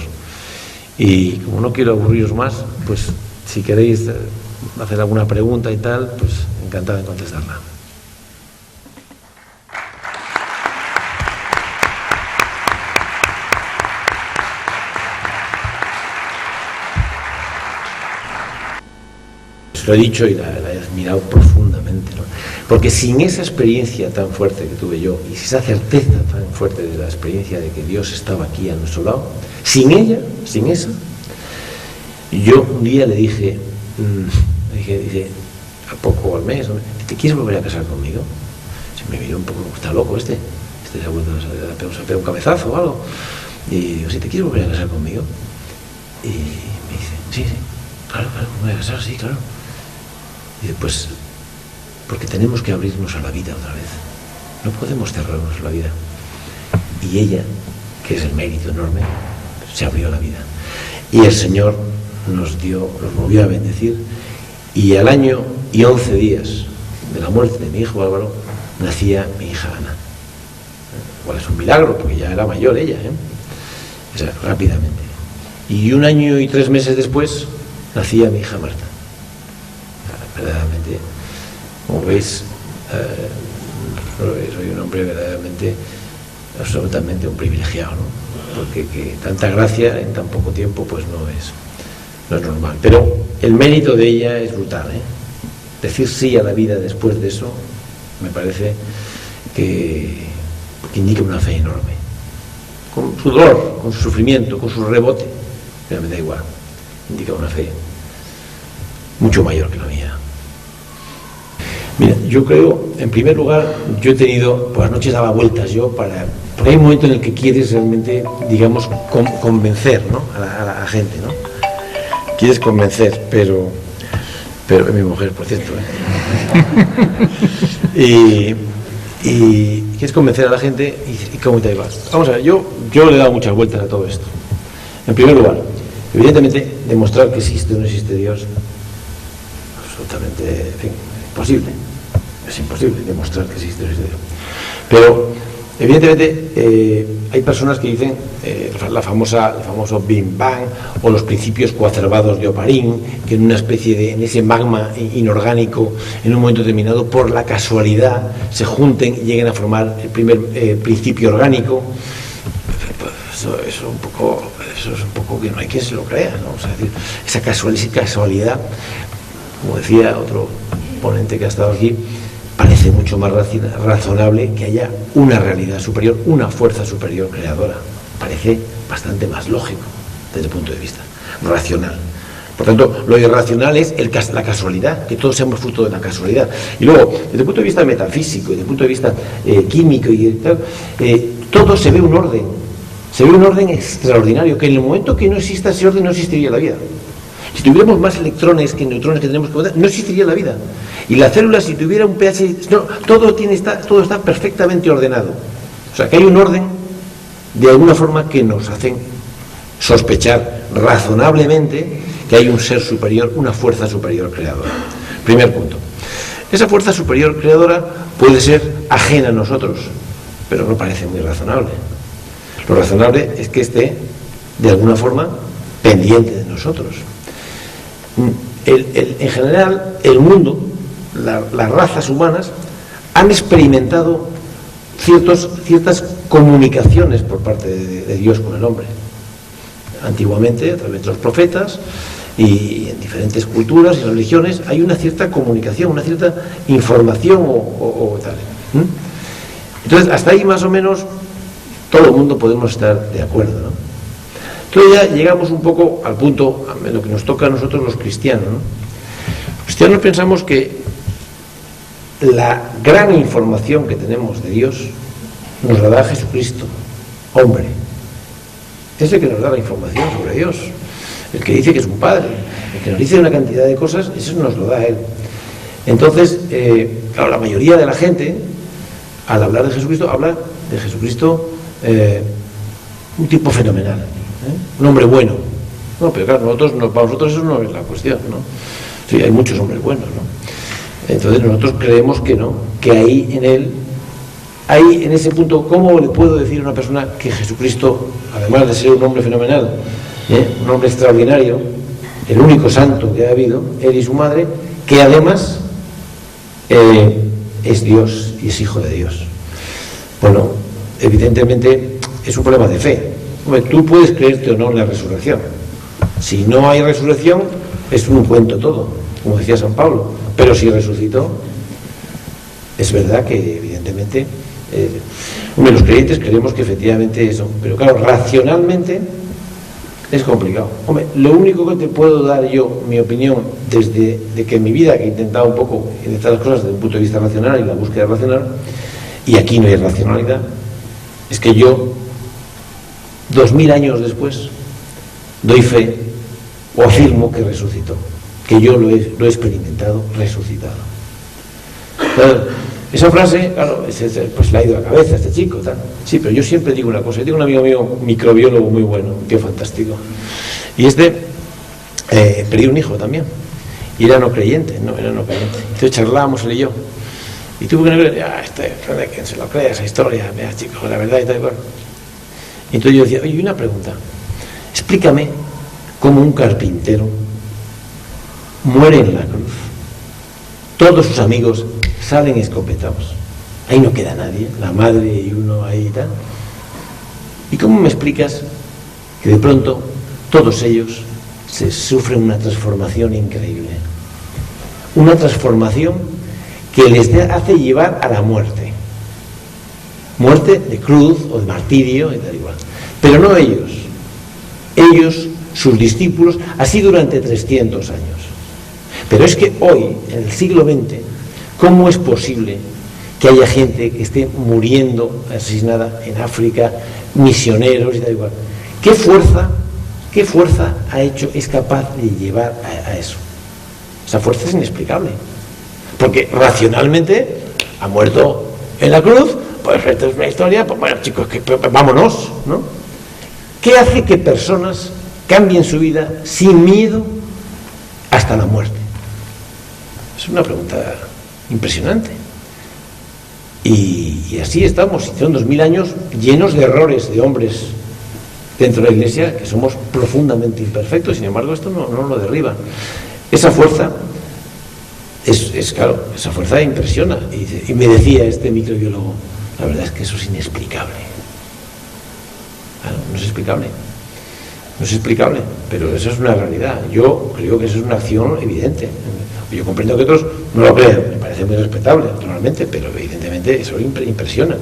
Y como no quiero aburriros más, pues si queréis hacer alguna pregunta y tal, pues encantado de contestarla. Lo he dicho y la he admirado profundamente, ¿no? Porque sin esa experiencia tan fuerte que tuve yo, y esa certeza tan fuerte de la experiencia de que Dios estaba aquí a nuestro lado, sin ella, sin esa, yo un día le dije, dice, a poco al mes, ¿te quieres volver a casar conmigo? Se me miró un poco, está loco este se ha vuelto a pegar un cabezazo o algo. Y digo, ¿sí te quieres volver a casar conmigo? Y me dice, sí, claro, me voy a casar, sí, claro. Y dice, pues, porque tenemos que abrirnos a la vida otra vez. No podemos cerrarnos a la vida. Y ella, que es el mérito enorme, se abrió a la vida. Y el Señor nos volvió a bendecir. Y al año y 11 días de la muerte de mi hijo Álvaro, nacía mi hija Ana. Igual es un milagro, porque ya era mayor ella, O sea, rápidamente. Y 1 año y 3 meses después, nacía mi hija Marta. Verdaderamente, como veis, soy un hombre verdaderamente, absolutamente un privilegiado, ¿no? Porque que tanta gracia en tan poco tiempo, pues no es normal. Pero el mérito de ella es brutal, Decir sí a la vida después de eso, me parece que indica una fe enorme. Con su dolor, con su sufrimiento, con su rebote, pero me da igual. Indica una fe mucho mayor que la mía. Mira, yo creo, en primer lugar, yo he tenido, por las noches daba vueltas porque hay un momento en el que quieres realmente, digamos, convencer, ¿no? a la gente, ¿no? Quieres convencer, pero es mi mujer, por cierto, y quieres convencer a la gente y cómo te vas. Vamos a ver, yo le he dado muchas vueltas a todo esto. En primer lugar, evidentemente, demostrar que existe o no existe Dios, absolutamente, en fin, imposible. Es imposible demostrar que existe o no existe Dios. Pero, evidentemente, hay personas que dicen el famoso Big Bang, o los principios coacervados de Oparín, que en una especie en ese magma inorgánico, en un momento determinado, por la casualidad, se junten y lleguen a formar el primer principio orgánico. Eso es un poco que no hay quien se lo crea, ¿no? O sea, esa casualidad, como decía otro ponente que ha estado aquí, parece mucho más razonable que haya una realidad superior, una fuerza superior creadora. Parece bastante más lógico desde el punto de vista racional. Por tanto, lo irracional es la casualidad, que todos seamos fruto de la casualidad. Y luego, desde el punto de vista metafísico, desde el punto de vista químico y tal, todo se ve un orden. Se ve un orden extraordinario, que en el momento que no exista ese orden no existiría la vida. Si tuviéramos más electrones que neutrones que tenemos que contar, no existiría la vida. Y la célula, si tuviera un pH, no, todo está perfectamente ordenado. O sea, que hay un orden, de alguna forma, que nos hacen sospechar razonablemente que hay un ser superior, una fuerza superior creadora. Primer punto. Esa fuerza superior creadora puede ser ajena a nosotros, pero no parece muy razonable. Lo razonable es que esté, de alguna forma, pendiente de nosotros. En general, el mundo, las razas humanas, han experimentado ciertas comunicaciones por parte de Dios con el hombre. Antiguamente, a través de los profetas y en diferentes culturas y religiones, hay una cierta comunicación, una cierta información o tal. Entonces, hasta ahí más o menos todo el mundo podemos estar de acuerdo, ¿no? Entonces ya llegamos un poco al punto, a lo que nos toca a nosotros los cristianos, ¿no? Los cristianos pensamos que la gran información que tenemos de Dios nos la da Jesucristo, hombre. Es el que nos da la información sobre Dios, el que dice que es un padre, el que nos dice una cantidad de cosas, eso nos lo da Él. Entonces, claro, la mayoría de la gente, al hablar de Jesucristo, habla de Jesucristo un tipo fenomenal, un hombre bueno. No, pero claro, para nosotros eso no es la cuestión, ¿no? Sí, hay muchos hombres buenos, ¿no? Entonces nosotros creemos que no, que ahí en él, ahí en ese punto, ¿cómo le puedo decir a una persona que Jesucristo, además de ser un hombre fenomenal, un hombre extraordinario, el único santo que ha habido, él y su madre, que además es Dios y es hijo de Dios? Bueno, evidentemente es un problema de fe. Hombre, tú puedes creerte o no en la resurrección. Si no hay resurrección, es un cuento todo, como decía San Pablo. Pero si resucitó, es verdad que evidentemente los creyentes creemos que efectivamente eso, pero claro, racionalmente es complicado. Hombre, lo único que te puedo dar yo, mi opinión, desde de que en mi vida, que he intentado un poco intentar las cosas desde un punto de vista racional y la búsqueda racional, y aquí no hay racionalidad, es que yo 2000 años después doy fe o afirmo que resucitó, que yo lo he experimentado resucitado. Claro, esa frase, claro, pues le ha ido a la cabeza a este chico, tal. Sí, pero yo siempre digo una cosa. Yo tengo un amigo mío, microbiólogo muy bueno, un tío fantástico, y perdió un hijo también, y era no creyente. Entonces charlábamos él y yo, y tuve que ver, quien se lo crea esa historia, mira, chicos, la verdad y tal, bueno. Y entonces yo decía, oye, una pregunta, explícame cómo un carpintero muere en la cruz, todos sus amigos salen escopetados, ahí no queda nadie, la madre y uno ahí y tal, y cómo me explicas que de pronto todos ellos se sufren una transformación increíble, una transformación que les hace llevar a la muerte de cruz o de martirio y tal igual, pero no ellos, sus discípulos, así durante 300 años. Pero es que hoy, en el siglo XX, ¿cómo es posible que haya gente que esté muriendo asesinada en África, misioneros y tal igual? ¿Qué fuerza es capaz de llevar a eso? Esa fuerza es inexplicable, porque racionalmente ha muerto en la cruz, pues esto es una historia, pues bueno, chicos, vámonos, ¿no? ¿Qué hace que personas cambien su vida sin miedo hasta la muerte? Es una pregunta impresionante. Y así estamos, son 2000 años llenos de errores de hombres dentro de la Iglesia, que somos profundamente imperfectos, sin embargo esto no lo derriba. Esa fuerza claro, esa fuerza impresiona. Y me decía este microbiólogo, la verdad es que eso es inexplicable. Claro, no es explicable, pero eso es una realidad. Yo creo que eso es una acción evidente. Yo comprendo que otros no lo crean, me parece muy respetable, naturalmente, pero evidentemente eso impresiona.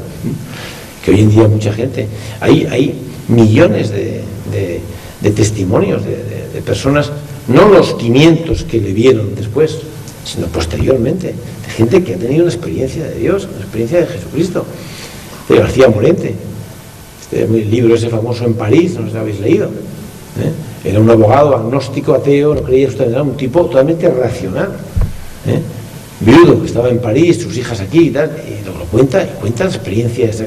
Que hoy en día mucha gente, hay millones de testimonios de personas, no los 500 que le vieron después, sino posteriormente, de gente que ha tenido una experiencia de Dios, una experiencia de Jesucristo, de García Morente, el libro ese famoso En París, no sé si lo habéis leído, era un abogado agnóstico, ateo, no creía usted, era un tipo totalmente racional, viudo, que estaba en París, sus hijas aquí y tal, y lo cuenta la experiencia esa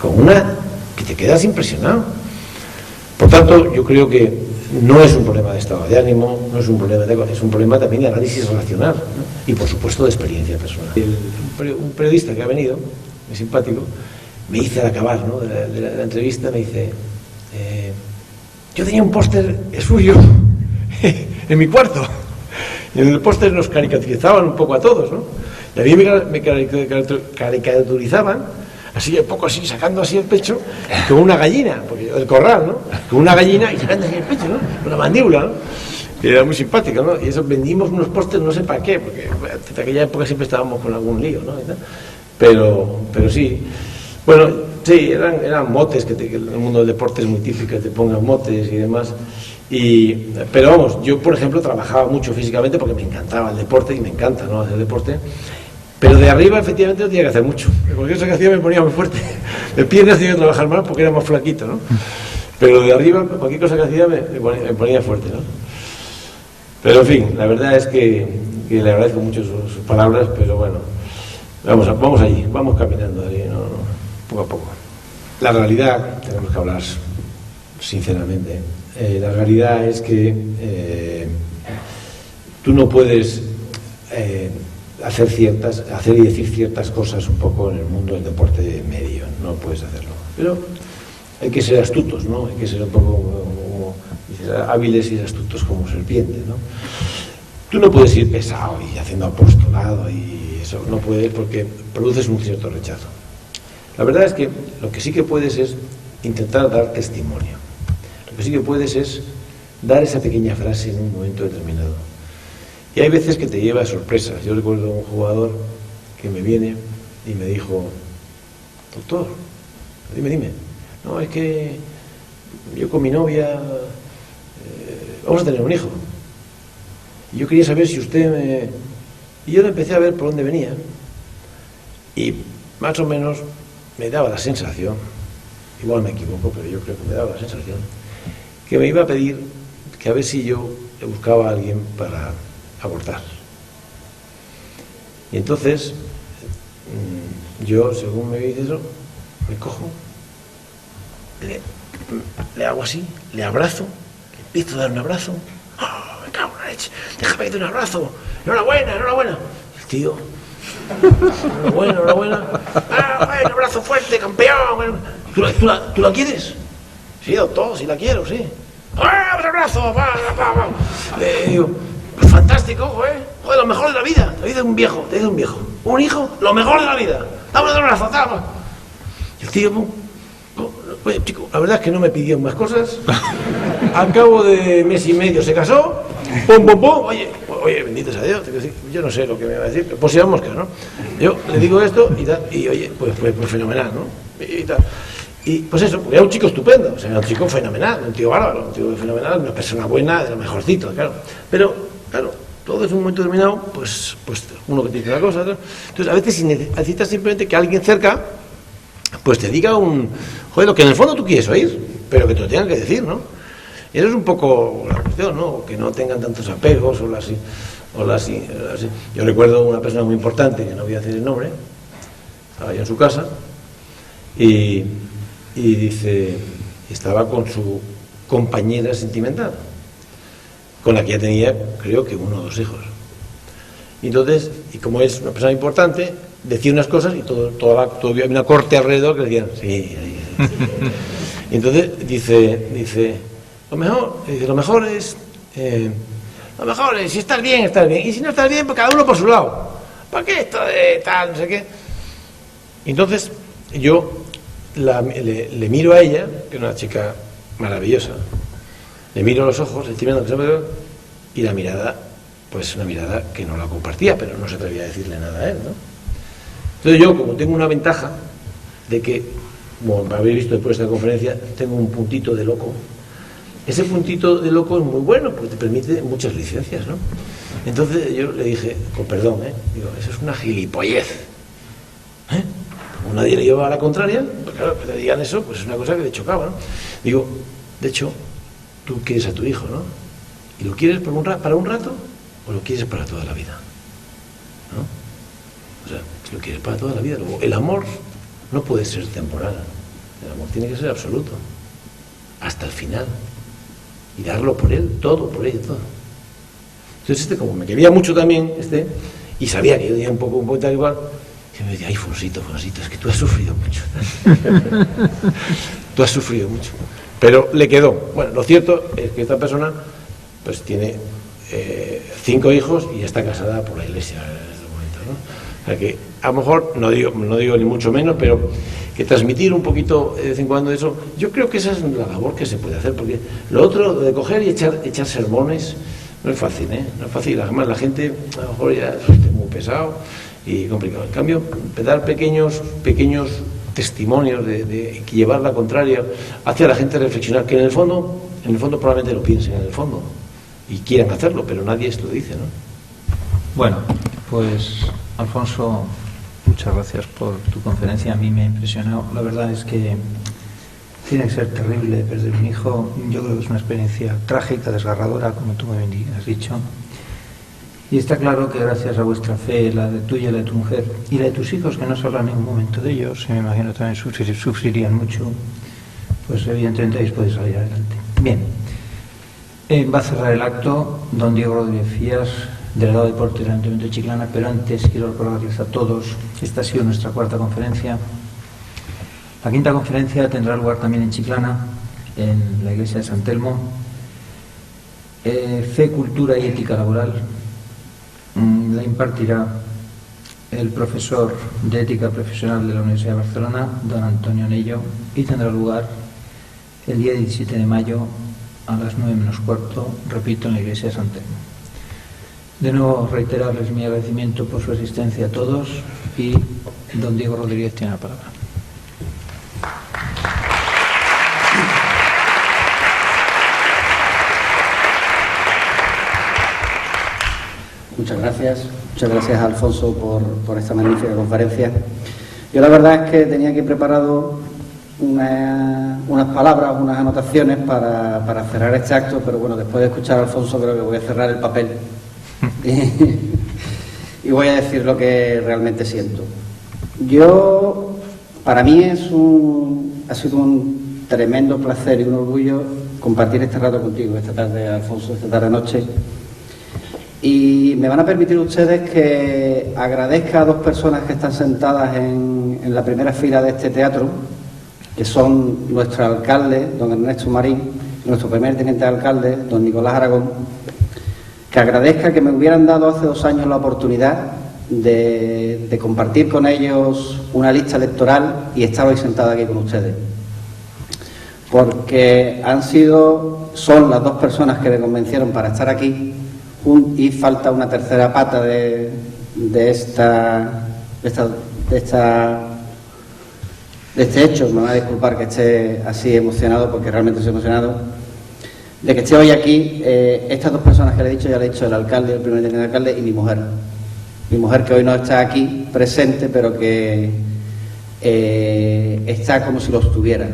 con una que te quedas impresionado. Por tanto, yo creo que no es un problema de estado de ánimo, no es un problema es un problema también de análisis racional, ¿no? Y por supuesto de experiencia personal. Un periodista que ha venido, muy simpático, me dice al acabar, ¿no?, de la entrevista, me dice, yo tenía un póster suyo en mi cuarto, y en el póster nos caricaturizaban un poco a todos, ¿no? Y a mí me caricaturizaban así, un poco así, sacando así el pecho, como una gallina, porque el corral, ¿no? Como una gallina y sacando así el pecho, ¿no? Con la mandíbula, ¿no? Y era muy simpático, ¿no? Y eso, vendimos unos pósters, no sé para qué, porque en aquella época siempre estábamos con algún lío, ¿no? pero sí. Bueno, sí, eran motes, que en el mundo del deporte es muy típico que te pongan motes y demás. Pero vamos, yo por ejemplo trabajaba mucho físicamente porque me encantaba el deporte y me encanta, ¿no?, hacer deporte. Pero de arriba efectivamente no tenía que hacer mucho. Cualquier cosa que hacía me ponía muy fuerte. De piernas tenía que trabajar más porque era más flaquito, ¿no? Pero de arriba cualquier cosa que hacía me ponía fuerte, ¿no? Pero en fin, la verdad es que le agradezco mucho sus palabras, pero bueno, vamos allí, vamos caminando allí, ¿no? Poco a poco. La realidad, tenemos que hablar sinceramente, la realidad es que tú no puedes hacer y decir ciertas cosas un poco en el mundo del deporte medio, no puedes hacerlo. Pero hay que ser astutos, ¿no? Hay que ser un poco como hábiles y astutos como serpientes, ¿no? Tú no puedes ir pesado y haciendo apostolado y eso, no puedes, porque produces un cierto rechazo. La verdad es que lo que sí que puedes es intentar dar testimonio. Lo que sí que puedes es dar esa pequeña frase en un momento determinado. Y hay veces que te lleva a sorpresas. Yo recuerdo un jugador que me viene y me dijo: doctor, dime. No, es que yo con mi novia vamos a tener un hijo. Y yo quería saber si usted me... Y yo le empecé a ver por dónde venía. Y más o menos me daba la sensación, igual me equivoco, pero yo creo que me daba la sensación, que me iba a pedir que a ver si yo le buscaba a alguien para abortar. Y entonces yo, según me dice eso, me cojo, le hago así, le abrazo, le empiezo a dar un abrazo. ¡Oh, me cago en la leche! ¡Déjame que te dé un abrazo! ¡Enhorabuena! El tío, enhorabuena. ¡Ah, bueno, un abrazo fuerte, campeón! ¿Tú la quieres? Sí, doctor, sí la quiero, sí. ¡Ah, un abrazo! Digo, pues fantástico, joder, lo mejor de la vida. Te dice un viejo. Un hijo, lo mejor de la vida. Dame un abrazo, dame. Y el tío, oye, chico, la verdad es que no me pidió más cosas. Al cabo de mes y medio se casó. ¡Pum! Oye, bendito sea Dios. Yo no sé lo que me va a decir, pero pues íbamos, ¿no? Yo le digo esto y tal, y oye, pues fenomenal, ¿no? Y tal. Y pues eso, era un chico estupendo, o sea, era un chico fenomenal, un tío bárbaro, un tío fenomenal, una persona buena, de lo mejorcito, claro. Pero, claro, todo es un momento determinado, pues uno que te dice una cosa, ¿no? Entonces, a veces necesitas simplemente que alguien cerca, pues te diga lo que en el fondo tú quieres oír, pero que te lo tengan que decir, ¿no? Y eso es un poco la cuestión, ¿no? Que no tengan tantos apegos o las... Yo recuerdo una persona muy importante, que no voy a decir el nombre, estaba yo en su casa, y dice, estaba con su compañera sentimental, con la que ya tenía, creo que 1 o 2 hijos. Y entonces, y como es una persona importante, decía unas cosas y todo había una corte alrededor que le decían, sí. Y entonces dice, lo mejor es, si estás bien, y si no estás bien, pues cada uno por su lado. ¿Para qué esto de tal, no sé qué? Y entonces, yo le miro a ella, que es una chica maravillosa, le miro a los ojos, y la mirada, pues una mirada que no la compartía, pero no se atrevía a decirle nada a él, ¿no? Entonces yo, como tengo una ventaja de que, como me habéis visto después de esta conferencia, tengo un puntito de loco. Ese puntito de loco es muy bueno porque te permite muchas licencias, ¿no? Entonces yo le dije, con perdón, digo, eso es una gilipollez. Como nadie le llevaba a la contraria, pues claro, que le digan eso, pues es una cosa que le chocaba, ¿no? Digo, de hecho, tú quieres a tu hijo, ¿no? ¿Y lo quieres para un rato o lo quieres para toda la vida? ¿No? O sea, si lo quieres para toda la vida. Luego, el amor no puede ser temporal. El amor tiene que ser absoluto. Hasta el final. Y darlo por él, todo, por ella, todo. Entonces como me quería mucho también, y sabía que yo tenía un poco tal igual, y me decía, ay, Fonsito, es que tú has sufrido mucho. Tú has sufrido mucho. Pero le quedó. Bueno, lo cierto es que esta persona pues tiene 5 hijos y está casada por la iglesia en este momento, ¿no? O sea que a lo mejor, no digo ni mucho menos, pero que transmitir un poquito de vez en cuando eso, yo creo que esa es la labor que se puede hacer, porque lo otro de coger y echar sermones no es fácil, no es fácil. Además la gente a lo mejor ya es muy pesado y complicado. En cambio, dar pequeños testimonios de llevar la contraria hacia la gente a reflexionar, que en el fondo probablemente lo piensen en el fondo y quieran hacerlo, pero nadie se lo dice, ¿no? Bueno, pues Alfonso, muchas gracias por tu conferencia. A mí me ha impresionado. La verdad es que tiene que ser terrible perder un hijo. Yo creo que es una experiencia trágica, desgarradora, como tú me has dicho. Y está claro que gracias a vuestra fe, la de tuya, la de tu mujer y la de tus hijos, que no se habla en ningún momento de ellos, me imagino también sufrirían mucho, pues evidentemente habéis podido salir adelante. Bien, va a cerrar el acto don Diego Rodríguez Fías, delegado de Deporte del Ayuntamiento de Chiclana, pero antes quiero recordarles a todos que esta ha sido nuestra cuarta conferencia. La quinta conferencia tendrá lugar también en Chiclana, en la iglesia de San Telmo. Fe, cultura y ética laboral la impartirá el profesor de ética profesional de la Universidad de Barcelona, don Antonio Nello, y tendrá lugar el día 17 de mayo a las 9:15, repito, en la iglesia de San Telmo. De nuevo, reiterarles mi agradecimiento por su asistencia a todos, y don Diego Rodríguez tiene la palabra. Muchas gracias Alfonso por esta magnífica conferencia. Yo la verdad es que tenía aquí preparado unas palabras, unas anotaciones para cerrar este acto, pero bueno, después de escuchar a Alfonso creo que voy a cerrar el papel y voy a decir lo que realmente siento. Para mí ha sido un tremendo placer y un orgullo compartir este rato contigo, esta tarde, Alfonso, esta tarde-noche. Y me van a permitir ustedes que agradezca a dos personas que están sentadas en la primera fila de este teatro, que son nuestro alcalde, don Ernesto Marín, y nuestro primer teniente de alcalde, don Nicolás Aragón, que agradezca que me hubieran dado hace 2 años la oportunidad de compartir con ellos una lista electoral y estar hoy sentado aquí con ustedes. Porque son las dos personas que me convencieron para estar aquí, y falta una tercera pata de este hecho. Me van a disculpar que esté así emocionado, porque realmente estoy emocionado de que esté hoy aquí. Estas dos personas que le he dicho, ya le he dicho el alcalde, el primer teniente de alcalde, y mi mujer que hoy no está aquí presente, pero que está como si lo estuviera.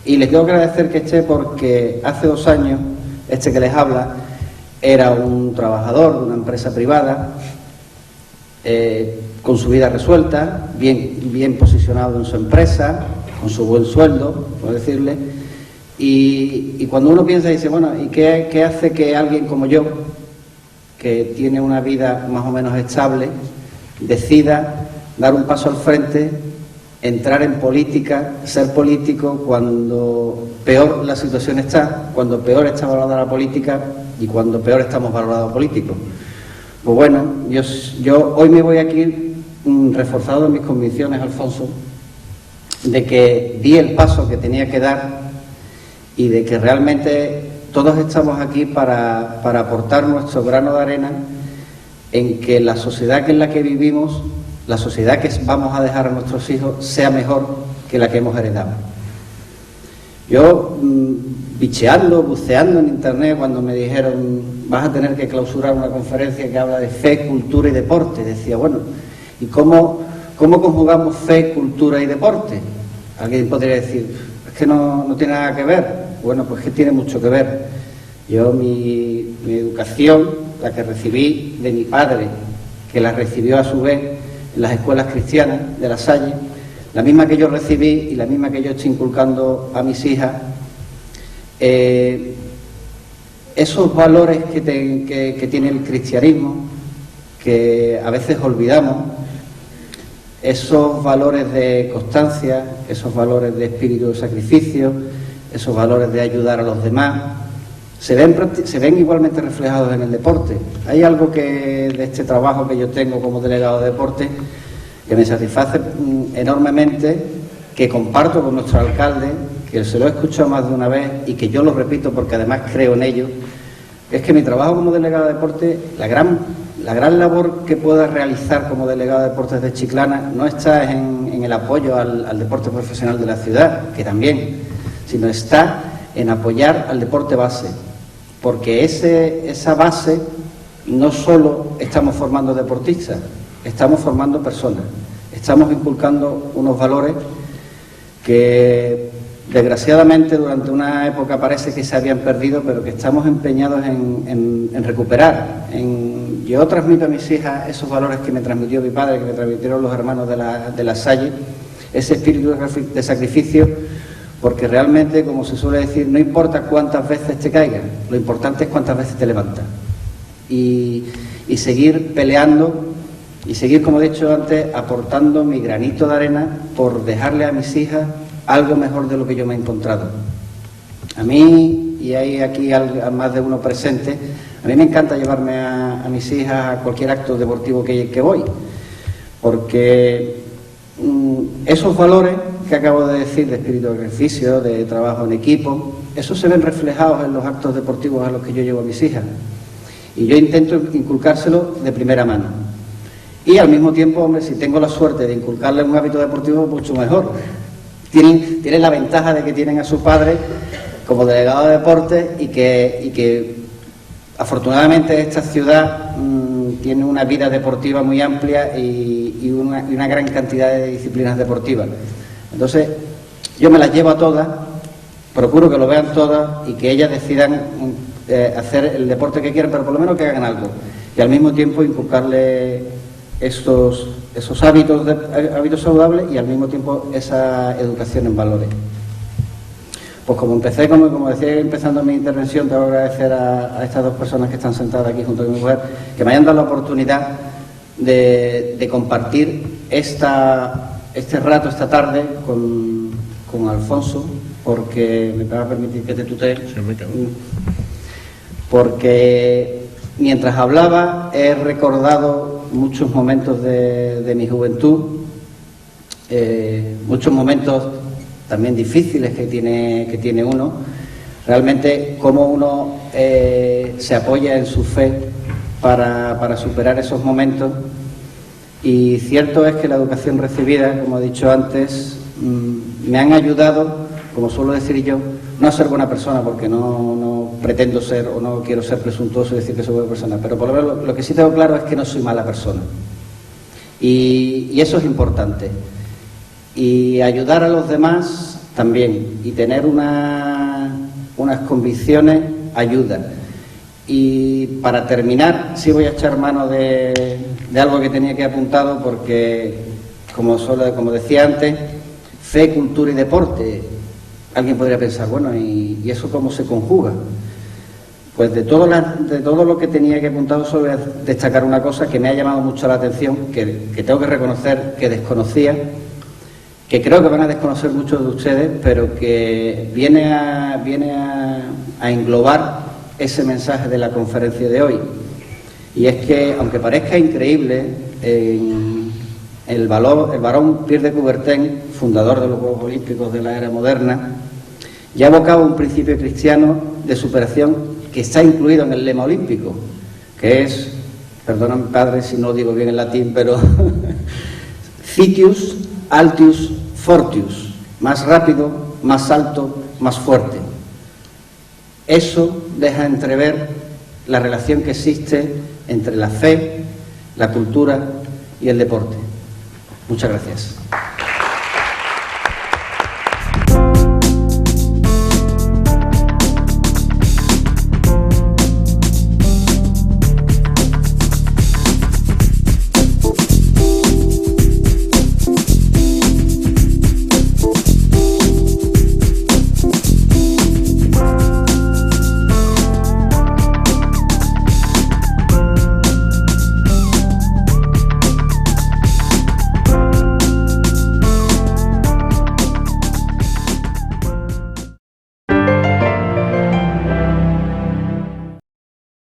Y les tengo que agradecer que esté, porque hace 2 años que les habla era un trabajador de una empresa privada, con su vida resuelta, bien posicionado en su empresa, con su buen sueldo, por decirle, y cuando uno piensa y dice, bueno, ¿y qué hace que alguien como yo, que tiene una vida más o menos estable, decida dar un paso al frente, entrar en política, ser político, cuando peor la situación está, cuando peor está valorada la política y cuando peor estamos valorados políticos? Pues bueno, yo hoy me voy aquí reforzado en mis convicciones, Alfonso, de que di el paso que tenía que dar y de que realmente todos estamos aquí para aportar nuestro grano de arena en que la sociedad en la que vivimos, la sociedad que vamos a dejar a nuestros hijos, sea mejor que la que hemos heredado. Yo, buceando en internet, cuando me dijeron vas a tener que clausurar una conferencia que habla de fe, cultura y deporte, decía, bueno, ¿y cómo conjugamos fe, cultura y deporte? Alguien podría decir, es que no tiene nada que ver. Bueno, pues que tiene mucho que ver. Yo mi educación, la que recibí de mi padre, que la recibió a su vez en las escuelas cristianas de La Salle, la misma que yo recibí y la misma que yo estoy inculcando a mis hijas, esos valores que tiene el cristianismo, que a veces olvidamos, esos valores de constancia, esos valores de espíritu de sacrificio, esos valores de ayudar a los demás, se ven igualmente reflejados en el deporte. Hay algo de este trabajo que yo tengo como delegado de deporte que me satisface enormemente, que comparto con nuestro alcalde, que se lo he escuchado más de una vez y que yo lo repito porque además creo en ello. Es que mi trabajo como delegado de deporte, la gran la gran labor que pueda realizar como delegado de deportes de Chiclana no está en el apoyo al deporte profesional de la ciudad, que también, sino está en apoyar al deporte base, porque esa base no solo estamos formando deportistas, estamos formando personas, estamos inculcando unos valores que desgraciadamente durante una época parece que se habían perdido, pero que estamos empeñados en recuperar. Yo transmito a mis hijas esos valores que me transmitió mi padre, que me transmitieron los hermanos de la Salle, ese espíritu de sacrificio, porque realmente, como se suele decir, no importa cuántas veces te caigas, lo importante es cuántas veces te levantas. Y seguir peleando y seguir, como he dicho antes, aportando mi granito de arena por dejarle a mis hijas algo mejor de lo que yo me he encontrado. A mí, y hay aquí más de uno presente, a mí me encanta llevarme a mis hijas a cualquier acto deportivo que voy, porque esos valores que acabo de decir, de espíritu de sacrificio, de trabajo en equipo, esos se ven reflejados en los actos deportivos a los que yo llevo a mis hijas. Y yo intento inculcárselo de primera mano. Y al mismo tiempo, hombre, si tengo la suerte de inculcarles un hábito deportivo, mucho mejor. Tienen la ventaja de que tienen a su padre como delegado de deportes y que afortunadamente esta ciudad tiene una vida deportiva muy amplia y una gran cantidad de disciplinas deportivas. Entonces, yo me las llevo a todas, procuro que lo vean todas y que ellas decidan hacer el deporte que quieran, pero por lo menos que hagan algo. Y al mismo tiempo inculcarle esos hábitos saludables y al mismo tiempo esa educación en valores. Pues como empecé, como decía empezando mi intervención, tengo que agradecer a estas dos personas que están sentadas aquí junto a mi mujer, que me hayan dado la oportunidad de compartir este rato, esta tarde, con Alfonso, porque me va a permitir que te tutee. Sí, me cago. Porque mientras hablaba he recordado muchos momentos de mi juventud, muchos momentos también difíciles que tiene uno. Realmente cómo uno se apoya en su fe para superar esos momentos. Y cierto es que la educación recibida, como he dicho antes, me han ayudado, como suelo decir yo, no a ser buena persona, porque no pretendo ser o no quiero ser presuntuoso y decir que soy buena persona, pero por lo menos lo que sí tengo claro es que no soy mala persona. Y eso es importante. Y ayudar a los demás también. Y tener unas convicciones ayuda. Y para terminar, sí voy a echar mano de algo que tenía que apuntado, porque, como decía antes, fe, cultura y deporte. Alguien podría pensar, bueno, ¿y eso cómo se conjuga? Pues de todo lo que tenía que apuntado, solo voy a destacar una cosa que me ha llamado mucho la atención, que tengo que reconocer que desconocía, que creo que van a desconocer muchos de ustedes, pero que viene a englobar ese mensaje de la conferencia de hoy. Y es que, aunque parezca increíble, el barón Pierre de Coubertin, fundador de los Juegos Olímpicos de la era moderna, ya evocaba un principio cristiano de superación que está incluido en el lema olímpico, que es, perdóname padre si no lo digo bien en latín, pero Citius Altius Fortius, más rápido, más alto, más fuerte. Eso deja entrever la relación que existe entre la fe, la cultura y el deporte. Muchas gracias.